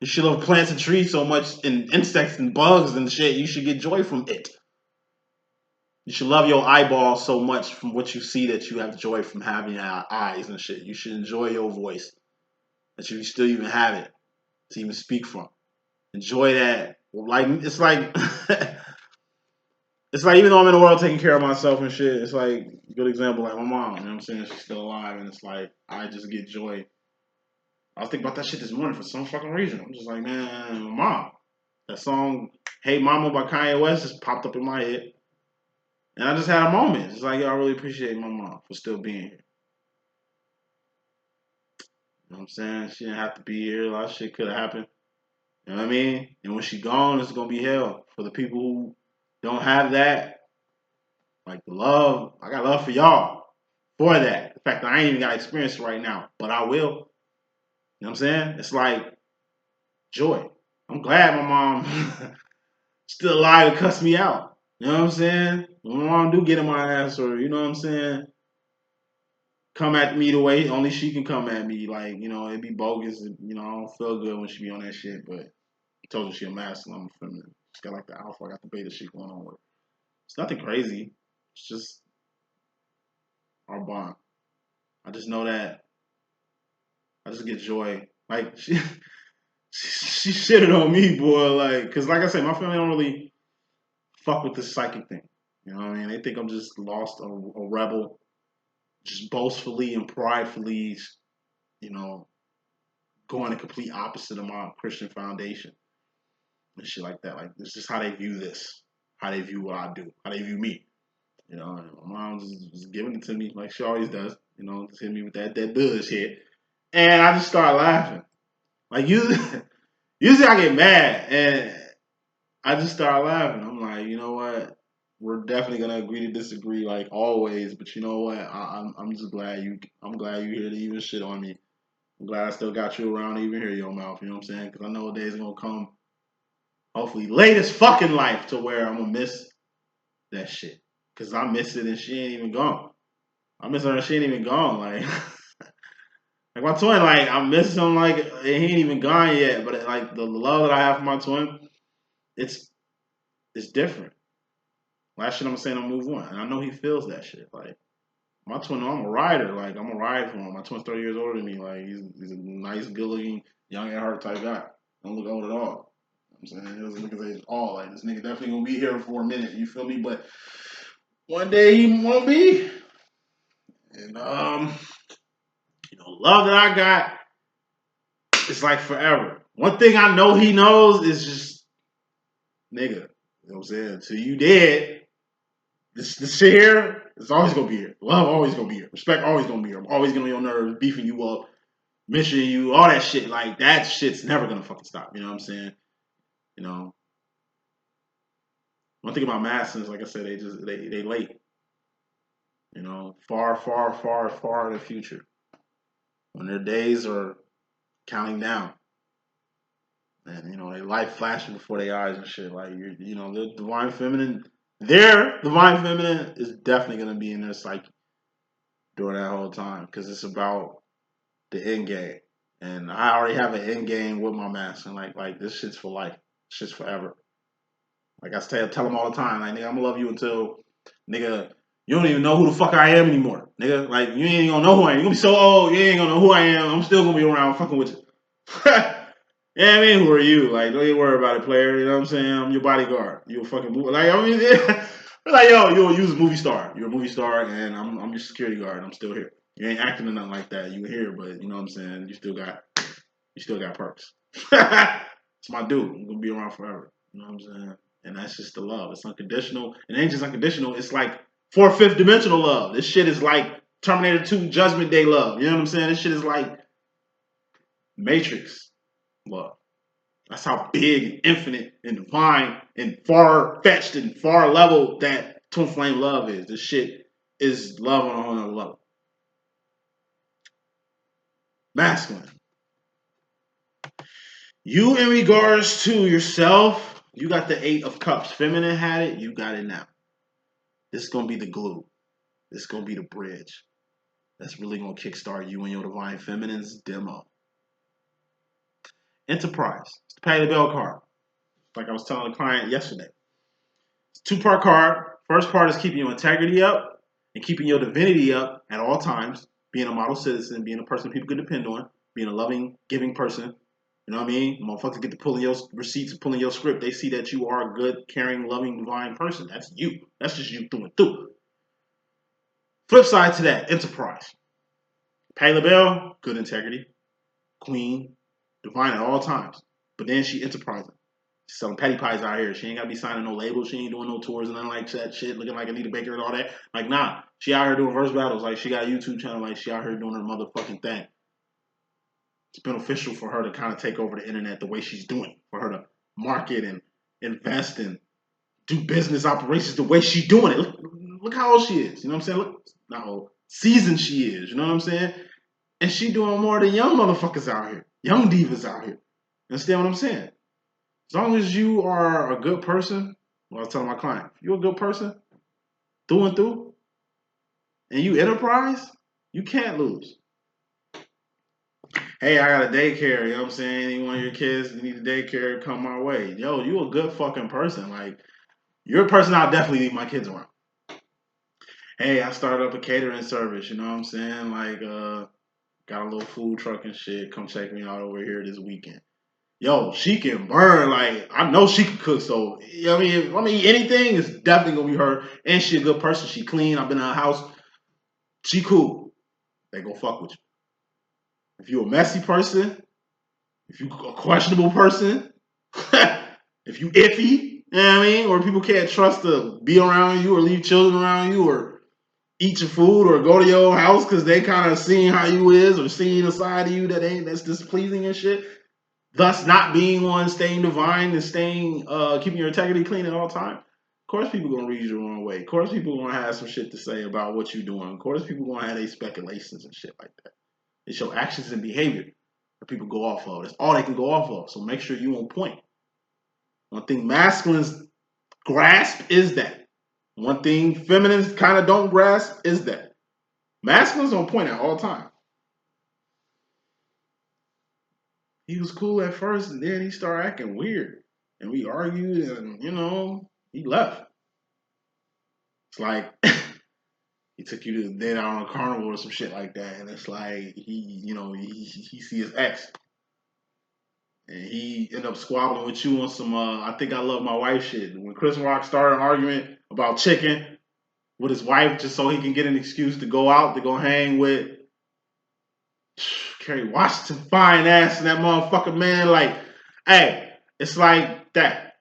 Speaker 1: You should love plants and trees so much, and insects and bugs and shit, you should get joy from it. You should love your eyeball so much from what you see that you have joy from having eyes and shit. You should enjoy your voice, that you still even have it to even speak from. Enjoy that. Like, it's like it's like, even though I'm in the world taking care of myself and shit, it's like a good example, like my mom, you know what I'm saying? She's still alive, and it's like I just get joy. I was thinking about that shit this morning for some fucking reason. I'm just like, man, my mom. That song "Hey Mama" by Kanye West just popped up in my head. And I just had a moment. It's like, yo, I really appreciate my mom for still being here. You know what I'm saying? She didn't have to be here. A lot of shit could have happened. You know what I mean? And when she gone, it's gonna be hell. For the people who don't have that, like the love, I got love for y'all for that. The fact that I ain't even got experience right now, but I will. You know what I'm saying? It's like joy. I'm glad my mom still alive to cuss me out. You know what I'm saying? When my mom do get in my ass, or you know what I'm saying, come at me the way only she can come at me. Like, you know, it'd be bogus. You know, I don't feel good when she be on that shit. But I told her she a masculine, I'm a feminine. She's got like the alpha, I got the beta shit going on with her. It's nothing crazy. It's just our bond. I just know that I just get joy. Like, she shitted on me, boy. Like, cause like I said, my family don't really fuck with this psychic thing. You know what I mean? They think I'm just lost, a rebel, just boastfully and pridefully, you know, going the complete opposite of my Christian foundation and shit like that. Like, it's just how they view this, how they view what I do, how they view me. You know, and my mom just giving it to me like she always does. You know, just hit me with that bullshit, and I just start laughing. Like, usually I get mad, and I just start laughing. I'm like, you know what? We're definitely gonna agree to disagree, like always. But you know what? I'm just glad I'm glad you here to even shit on me. I'm glad I still got you around to even hear your mouth. You know what I'm saying? Because I know a day's gonna come, hopefully late as fucking life, to where I'm gonna miss that shit. Because I miss it and she ain't even gone. I miss her and she ain't even gone. Like, like my twin, like I miss him, like he ain't even gone yet. But like the love that I have for my twin, it's different. Last shit I'm saying, I'm move on, and I know he feels that shit. Like, my twin, I'm a rider. Like, I'm a ride for him. My twin's 30 years older than me. Like, he's a nice, good-looking, young at heart type guy. Don't look old at all. I'm saying, he doesn't look his age at all. Like, this nigga definitely gonna be here for a minute. You feel me? But one day he won't be. And you know, love that I got, it's like forever. One thing I know he knows is just, nigga, you know what I'm saying? Until you dead, this shit here, it's always gonna be here. Love always gonna be here. Respect always gonna be here. I'm always gonna be on nerves, beefing you up, missing you, all that shit. Like, that shit's never gonna fucking stop. You know what I'm saying? You know, one thing about Massons, like I said, they late. You know, far, far, far, far in the future, when their days are counting down, and you know, they light flashing before their eyes and shit. Like, you know, the divine feminine, their divine feminine is definitely gonna be in their psyche during that whole time, because it's about the end game. And I already have an end game with my mask, and like this shit's for life. Shit's forever. Like I tell them all the time, like, nigga, I'm gonna love you until, nigga, you don't even know who the fuck I am anymore. Nigga, like, you ain't gonna know who I am. You're gonna be so old, you ain't gonna know who I am. I'm still gonna be around fucking with you. Yeah, I mean, who are you? Like, don't even worry about it, player. You know what I'm saying? I'm your bodyguard. You a fucking movie. Like, I mean, like, yo, you're a movie star. You're a movie star, and I'm your security guard. I'm still here. You ain't acting or nothing like that. You here, but you know what I'm saying? You still got perks. It's my dude. I'm gonna be around forever. You know what I'm saying? And that's just the love. It's unconditional. It ain't just unconditional. It's like fourth, fifth dimensional love. This shit is like Terminator 2 Judgment Day love. You know what I'm saying? This shit is like Matrix love. That's how big and infinite and divine and far fetched and far level that twin flame love is. This shit is love on a whole nother level. Masculine. You, in regards to yourself, you got the 8 of Cups. Feminine had it, you got it now. This is going to be the glue. This is going to be the bridge. That's really going to kickstart you and your Divine Feminine's demo. Enterprise. It's the Pay the Bell card. Like I was telling a client yesterday. It's a 2-part card. First part is keeping your integrity up and keeping your divinity up at all times. Being a model citizen, being a person people can depend on, being a loving, giving person. You know what I mean? Motherfuckers get to pulling your receipts and pulling your script. They see that you are a good, caring, loving, divine person. That's you. That's just you through and through. Flip side to that, enterprise. Pay LaBelle, good integrity. Queen, divine at all times. But then she enterprising. She's selling petty pies out here. She ain't got to be signing no labels. She ain't doing no tours and nothing like that shit. Looking like Anita Baker and all that. Like, nah. She out here doing verse battles. Like, she got a YouTube channel. Like, she out here doing her motherfucking thing. It's beneficial for her to kind of take over the internet the way she's doing. For her to market and invest and do business operations the way she's doing it. Look how old she is. You know what I'm saying? Look, not old. Seasoned she is. You know what I'm saying? And she doing more than young motherfuckers out here. Young divas out here. Understand what I'm saying? As long as you are a good person, well, I was telling my client, if you're a good person, through and through, and you enterprise, you can't lose. Hey, I got a daycare, you know what I'm saying? Any one of your kids need a daycare, come my way. Yo, you a good fucking person. Like, you're a person I'll definitely leave my kids around. Hey, I started up a catering service, you know what I'm saying? Like, got a little food truck and shit. Come check me out over here this weekend. Yo, she can burn. Like, I know she can cook. So, you know what I mean, anything is definitely gonna be her. And she a good person. She clean. I've been in her house. She cool. They gonna fuck with you. If you a messy person, if you a questionable person, if you iffy, you know what I mean, or people can't trust to be around you or leave children around you or eat your food or go to your house because they kind of seeing how you is or seeing a side of you that's displeasing and shit. Thus, not being one, staying divine and staying, keeping your integrity clean at all times. Of course, people gonna read you the wrong way. Of course, people gonna have some shit to say about what you're doing. Of course, people gonna have their speculations and shit like that. It's your actions and behavior that people go off of. That's all they can go off of. So make sure you on point. One thing masculines grasp is that. One thing feminines kind of don't grasp is that. Masculines on point at all times. He was cool at first, and then he started acting weird. And we argued, and, he left. It's like, he took you to the date out on a carnival or some shit like that, and it's like, he see his ex. And he ended up squabbling with you on some, I think I love my wife shit. When Chris Rock started an argument about chicken with his wife just so he can get an excuse to go out, to go hang with Kerry Washington, fine ass, and that motherfucker, man. Like, hey, it's like that.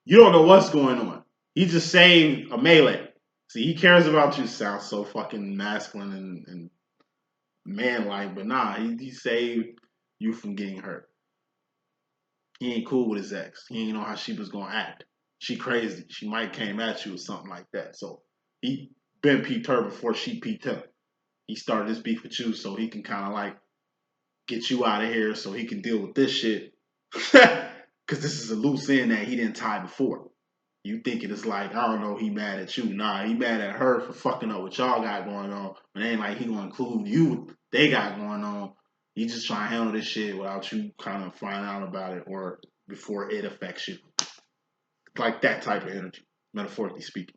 Speaker 1: You don't know what's going on. He just saved a melee. See, he cares about you. Sounds so fucking masculine and man-like, but nah, he saved you from getting hurt. He ain't cool with his ex. He ain't know how she was gonna act. She crazy. She might came at you or something like that. So he been peeped her before she peeped him. He started this beef with you so he can kind of like get you out of here so he can deal with this shit. Because this is a loose end that he didn't tie before. You thinking it's like, I don't know, he mad at you. Nah, he mad at her for fucking up what y'all got going on. But it ain't like he gonna include you they got going on. He just trying to handle this shit without you kind of finding out about it or before it affects you. Like that type of energy, metaphorically speaking.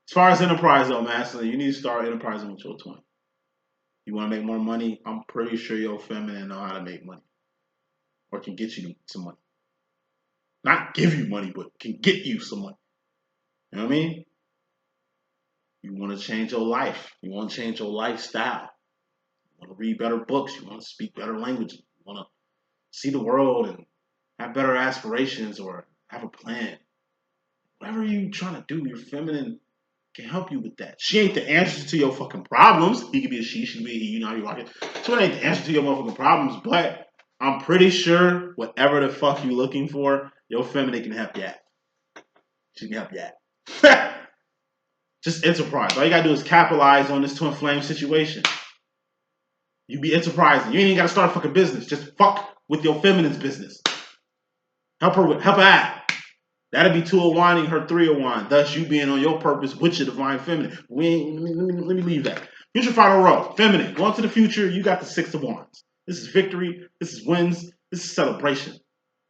Speaker 1: As far as enterprise though, masculine, you need to start enterprising with your twin. You want to make more money? I'm pretty sure your feminine know how to make money. Or can get you some money. Not give you money, but can get you some money. You know what I mean? You want to change your life. You want to change your lifestyle. You want to read better books. You want to speak better languages. You want to see the world and have better aspirations or have a plan. Whatever you trying to do, your feminine can help you with that. She ain't the answer to your fucking problems. He could be a she could be a he, you know how you rock it. She ain't the answer to your motherfucking problems, but I'm pretty sure whatever the fuck you looking for, your feminine can help you out. She can help you out. Just enterprise. All you gotta do is capitalize on this twin flame situation. You be enterprising. You ain't even gotta start a fucking business. Just fuck with your feminine's business. Help her out. That'll be 2 of wine and her 3 of wine. Thus, you being on your purpose with your divine feminine. Let me leave that. Future final row. Feminine. Going to the future, you got the 6 of wands. This is victory. This is wins. This is celebration.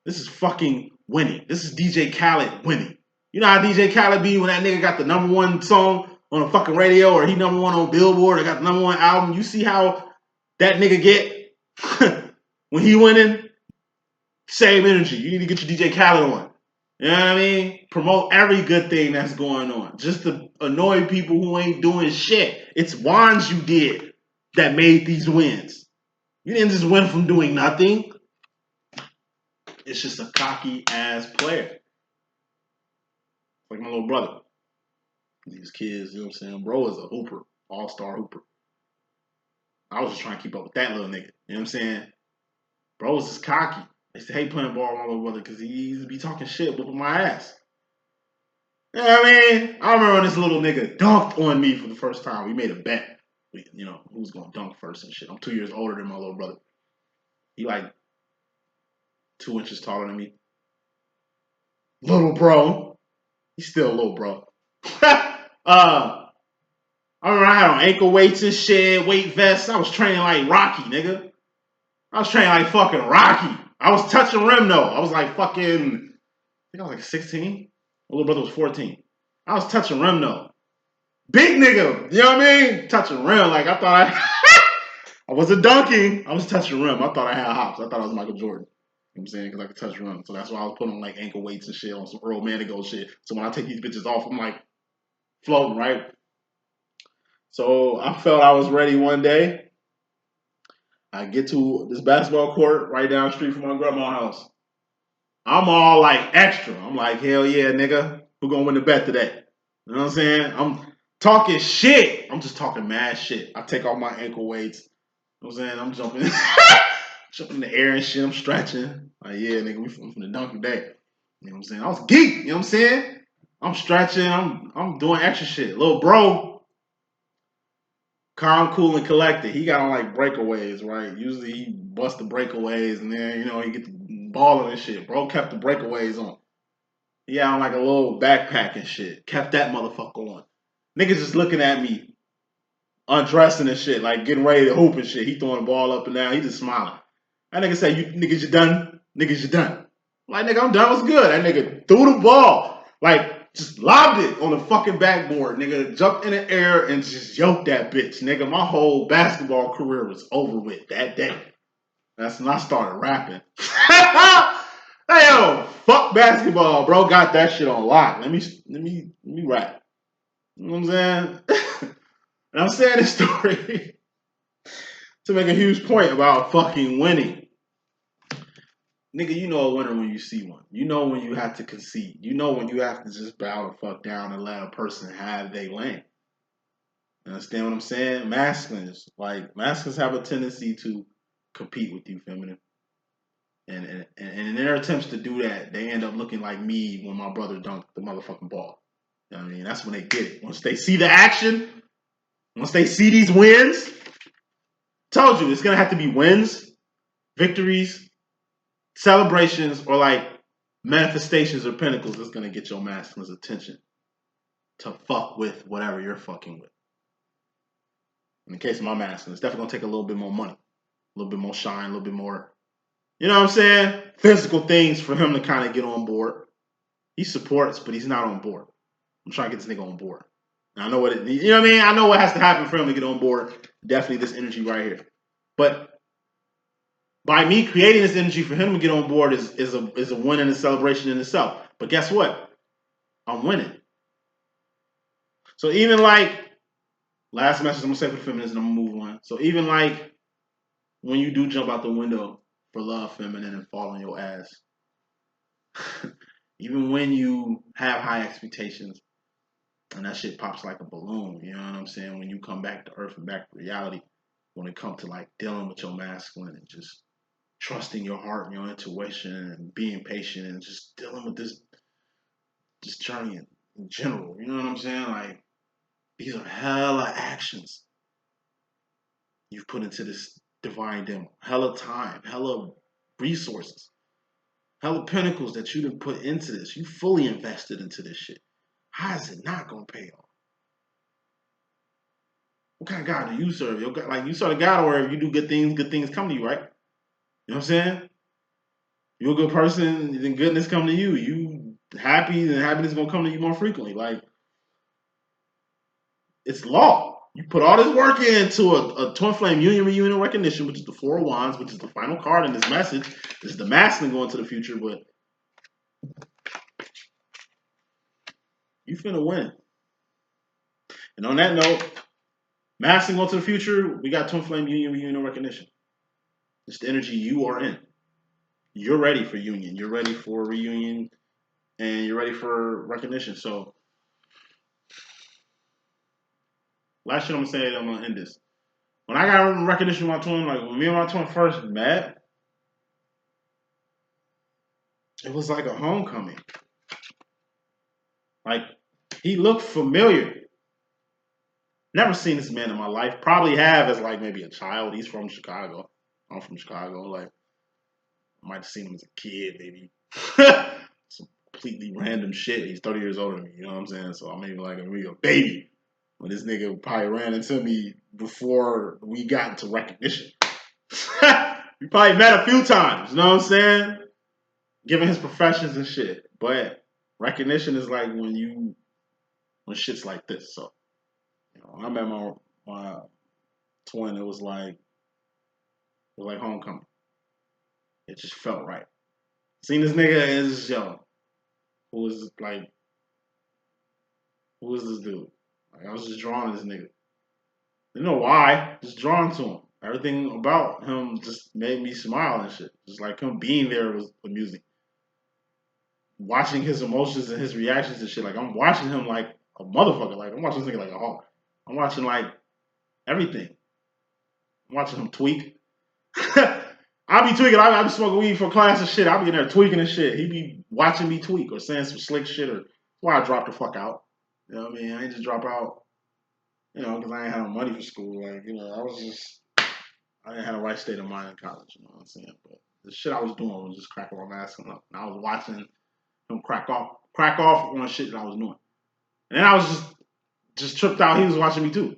Speaker 1: This is fucking winning. This is DJ Khaled winning. You know how DJ Khaled be when that nigga got the #1 song on the fucking radio, or he #1 on Billboard, or got the #1 album. You see how that nigga get when he winning? Same energy. You need to get your DJ Khaled on. You know what I mean? Promote every good thing that's going on. Just to annoy people who ain't doing shit. It's wands you did that made these wins. You didn't just win from doing nothing. It's just a cocky ass player. Like my little brother. These kids, you know what I'm saying? Bro is a hooper. All-star hooper. I was just trying to keep up with that little nigga. You know what I'm saying? Bro is just cocky. I used to hate playing ball with my little brother because he used to be talking shit, whooping my ass. You know what I mean? I remember when this little nigga dunked on me for the first time. We made a bet. You know, who's going to dunk first and shit. I'm 2 years older than my little brother. He like 2 inches taller than me. Little bro. He's still a little bro. I remember I had on ankle weights and shit, weight vests. I was training like Rocky, nigga. I was training like fucking Rocky. I was touching rim though. I was like fucking, I think I was like 16. My little brother was 14. I was touching rim though. Big nigga, you know what I mean? Touching rim. Like I thought I wasn't dunking. I was touching rim. I thought I had hops. I thought I was Michael Jordan. You know what I'm saying? Because I could touch rim. So that's why I was putting on like ankle weights and shit on some Earl Manigault shit. So when I take these bitches off, I'm like floating, right? So I felt I was ready one day. I get to this basketball court right down the street from my grandma's house. I'm all like extra. I'm like, hell yeah, nigga. Who gonna win the bet today? You know what I'm saying? I'm talking shit. I'm just talking mad shit. I take off my ankle weights. You know what I'm saying? I'm jumping, jumping in the air and shit. I'm stretching. Like, yeah, nigga, we from the dunk today. You know what I'm saying? I was geek. You know what I'm saying? I'm stretching. I'm doing extra shit. Little bro, calm, cool, and collected. He got on like breakaways, right? Usually he bust the breakaways and then, you know, he get the balling and shit. Bro kept the breakaways on. He had on like a little backpack and shit. Kept that motherfucker on. Niggas just looking at me, undressing and shit, like getting ready to hoop and shit. He throwing the ball up and down. He just smiling. That nigga say, you niggas, you done? Niggas, you done? I'm like, nigga, I'm done. What's good? That nigga threw the ball. Like, just lobbed it on the fucking backboard. Nigga jumped in the air and just yoked that bitch. Nigga, my whole basketball career was over with that day. That's when I started rapping. Hey, yo, fuck basketball, bro. Got that shit on lock. Let me rap. You know what I'm saying? And I'm saying this story to make a huge point about fucking winning. Nigga, you know a winner when you see one. You know when you have to concede. You know when you have to just bow the fuck down and let a person have their lane. You understand what I'm saying? Masculines have a tendency to compete with you, feminine. And in their attempts to do that, they end up looking like me when my brother dunked the motherfucking ball. You know what I mean? That's when they get it. Once they see the action, once they see these wins, told you it's gonna have to be wins, victories, celebrations, or like manifestations or pinnacles that's gonna get your masculine's attention to fuck with whatever you're fucking with. In the case of my masculine, it's definitely gonna take a little bit more money, a little bit more shine, a little bit more, you know what I'm saying? Physical things for him to kind of get on board. He supports, but he's not on board. I'm trying to get this nigga on board. And I know what it, you know what I mean? I know what has to happen for him to get on board. Definitely this energy right here. But by me creating this energy for him to get on board is a win and a celebration in itself. But guess what? I'm winning. So even like, last message I'm gonna say for the feminists and I'm gonna move on. So even like when you do jump out the window for love, feminine, and fall on your ass, even when you have high expectations and that shit pops like a balloon, you know what I'm saying? When you come back to earth and back to reality, when it comes to like dealing with your masculine and just trusting your heart and your intuition and being patient and just dealing with this journey in general, you know what I'm saying? Like, These are hella actions you've put into this divine demo. Hella time, hella resources, hella pinnacles that you done put into this. You fully invested into this shit. How is it not gonna pay off? What kind of God do you serve? Like you serve a God where if you do good things come to you, right? You know what I'm saying? You're a good person, then goodness come to you. You happy, then happiness gonna come to you more frequently. Like it's law. You put all this work into a twin flame union, reunion, and recognition, which is the Four of Wands, which is the final card in this message. This is the masculine going to the future, but you finna win. And on that note, masculine going to the future, we got twin flame union, reunion, and recognition. It's the energy you are in. You're ready for union. You're ready for reunion, and you're ready for recognition. So, last shit I'm gonna say, I'm gonna end this. When I got recognition with my twin, like when me and my twin first met, it was like a homecoming. Like he looked familiar. Never seen this man in my life. Probably have as like maybe a child. He's from Chicago. I'm from Chicago. Like I might have seen him as a kid, maybe. Some completely random shit. He's 30 years older than me. You know what I'm saying? So I'm maybe like a baby. When this nigga probably ran into me before we got into recognition. We probably met a few times, you know what I'm saying? Given his professions and shit. But recognition is like when shit's like this. So, you know, I met my twin, it was like homecoming. It just felt right. Seeing this nigga is who is this dude? Like I was just drawn to this nigga. Didn't know why, just drawn to him. Everything about him just made me smile and shit. Just like him being there was amusing. Watching his emotions and his reactions and shit. Like I'm watching him like a motherfucker. Like I'm watching this nigga like a hawk. I'm watching like everything. I'm watching him tweak. I be tweaking. I be smoking weed for class and shit. I be in there tweaking and shit. He be watching me tweak or saying some slick shit or why I dropped the fuck out. You know what I mean? I ain't just drop out, because I ain't had no money for school. Like, I didn't have the right state of mind in college. You know what I'm saying? But the shit I was doing was just cracking my mask up. And I was watching him crack off on shit that I was doing. And then I was just tripped out. He was watching me too. You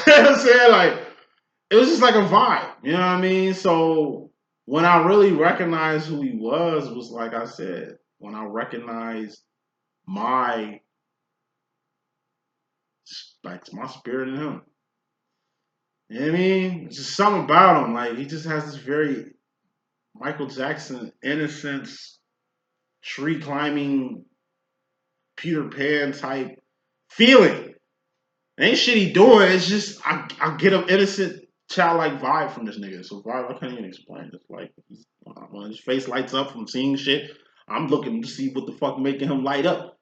Speaker 1: know what I'm saying? Like, it was just like a vibe. You know what I mean? So when I really recognized who he was like I said, when I recognized my spirit in him. You know what I mean? It's just something about him. Like he just has this very Michael Jackson innocence, tree climbing, Peter Pan type feeling. Ain't shit he doing. It's just I get an innocent, childlike vibe from this nigga. So vibe I can't even explain. It's like when his face lights up from seeing shit, I'm looking to see what the fuck making him light up.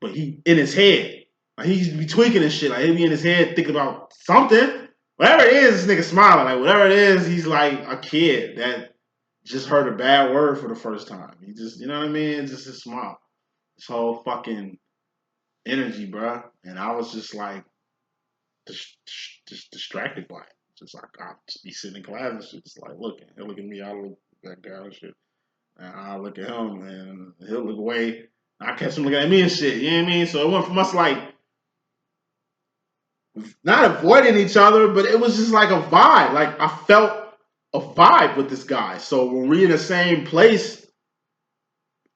Speaker 1: But he in his head, like he's be tweaking and shit. Like he be in his head thinking about something. Whatever it is, this nigga smiling. Like whatever it is, he's like a kid that just heard a bad word for the first time. He just, you know what I mean? It's just his smile. This whole fucking energy, bruh. And I was just like, just distracted by it. Just like I just be sitting in class and shit, just like looking. He'll look at me, I look at that guy and shit. And I look at him and he'll look away. I catch him looking at me and shit. You know what I mean? So it went from us like not avoiding each other, but it was just like a vibe. Like I felt a vibe with this guy. So when we're in the same place,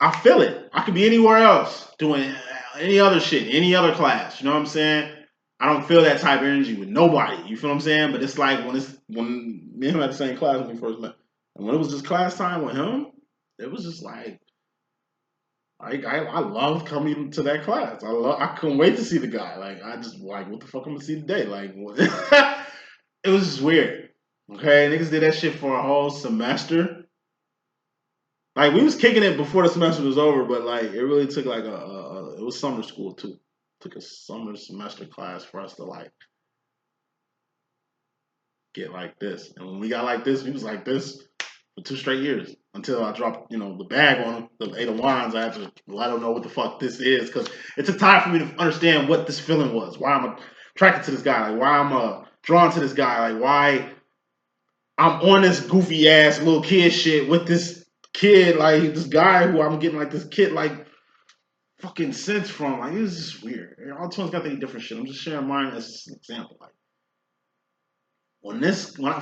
Speaker 1: I feel it. I could be anywhere else doing any other shit, any other class. You know what I'm saying? I don't feel that type of energy with nobody. You feel what I'm saying? But it's like when me and him had the same class when we first met. And when it was just class time with him, it was just like I love coming to that class. I couldn't wait to see the guy. Like I just like what the fuck I'm gonna see today? Like it was just weird. Okay, niggas did that shit for a whole semester. Like we was kicking it before the semester was over, but like it really took like it was summer school too. Took a summer semester class for us to like get like this. And when we got like this, we was like this for 2 straight years. until I drop, the bag on him, the 8 of Wands. I have to let him know what the fuck this is, because it took time for me to understand what this feeling was, why I'm attracted to this guy, like why I'm drawn to this guy, like why I'm on this goofy ass little kid shit with this kid, like this guy who I'm getting like this kid like fucking sense from. Like, it was just weird. All twins got their different shit. I'm just sharing mine as an example. Like,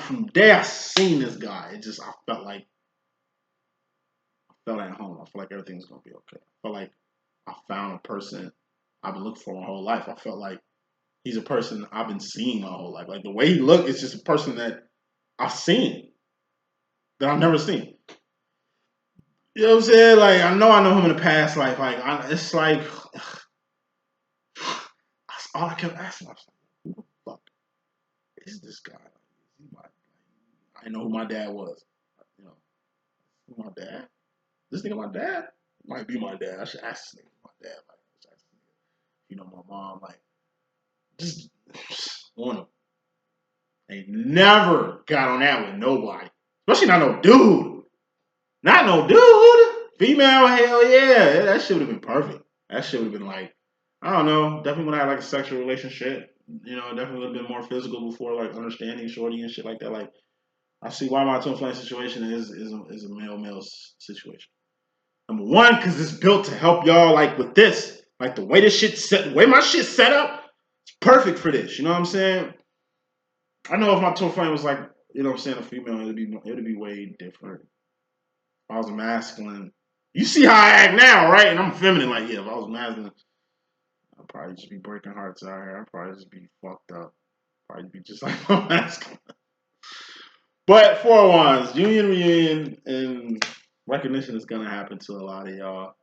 Speaker 1: from the day I seen this guy, I felt at home. I felt like everything's gonna be okay. I felt like I found a person I've been looking for my whole life. I felt like he's a person I've been seeing my whole life. Like, the way he looked is just a person that I've seen, that I've never seen. You know what I'm saying? Like, I know him in the past life. Like, it's like that's all I kept asking myself. Who the fuck is this guy? I didn't know who my dad was. You know, who my dad? This nigga my dad? Might be my dad. I should ask this nigga my dad. Like, my mom. Like, just want him. They never got on that with nobody, especially not no dude. Not no dude. Female, hell yeah. That shit would have been perfect. That shit would have been like, I don't know, definitely when I had like a sexual relationship, definitely would have been more physical before like understanding shorty and shit like that. Like, I see why my twin flame situation is a male situation. Number one, because it's built to help y'all like with this. Like the way the way my shit set up, it's perfect for this. You know what I'm saying? I know if my twin flame was like, a female, it'd be way different. If I was a masculine, you see how I act now, right? And I'm feminine. Like, yeah, if I was masculine, I'd probably just be breaking hearts out here. I'd probably just be fucked up. Probably be just like my masculine. But 401s, union, reunion, and recognition is gonna happen to a lot of y'all.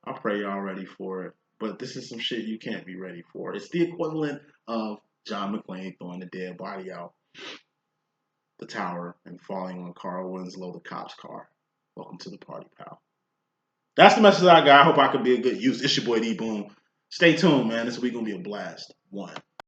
Speaker 1: I pray y'all ready for it. But this is some shit you can't be ready for. It's the equivalent of John McClane throwing the dead body out the tower and falling on Carl Winslow, the cop's car. Welcome to the party, pal. That's the message I got. I hope I could be a good use. It's your boy D.Boom. Stay tuned, man. This week gonna be a blast. 1.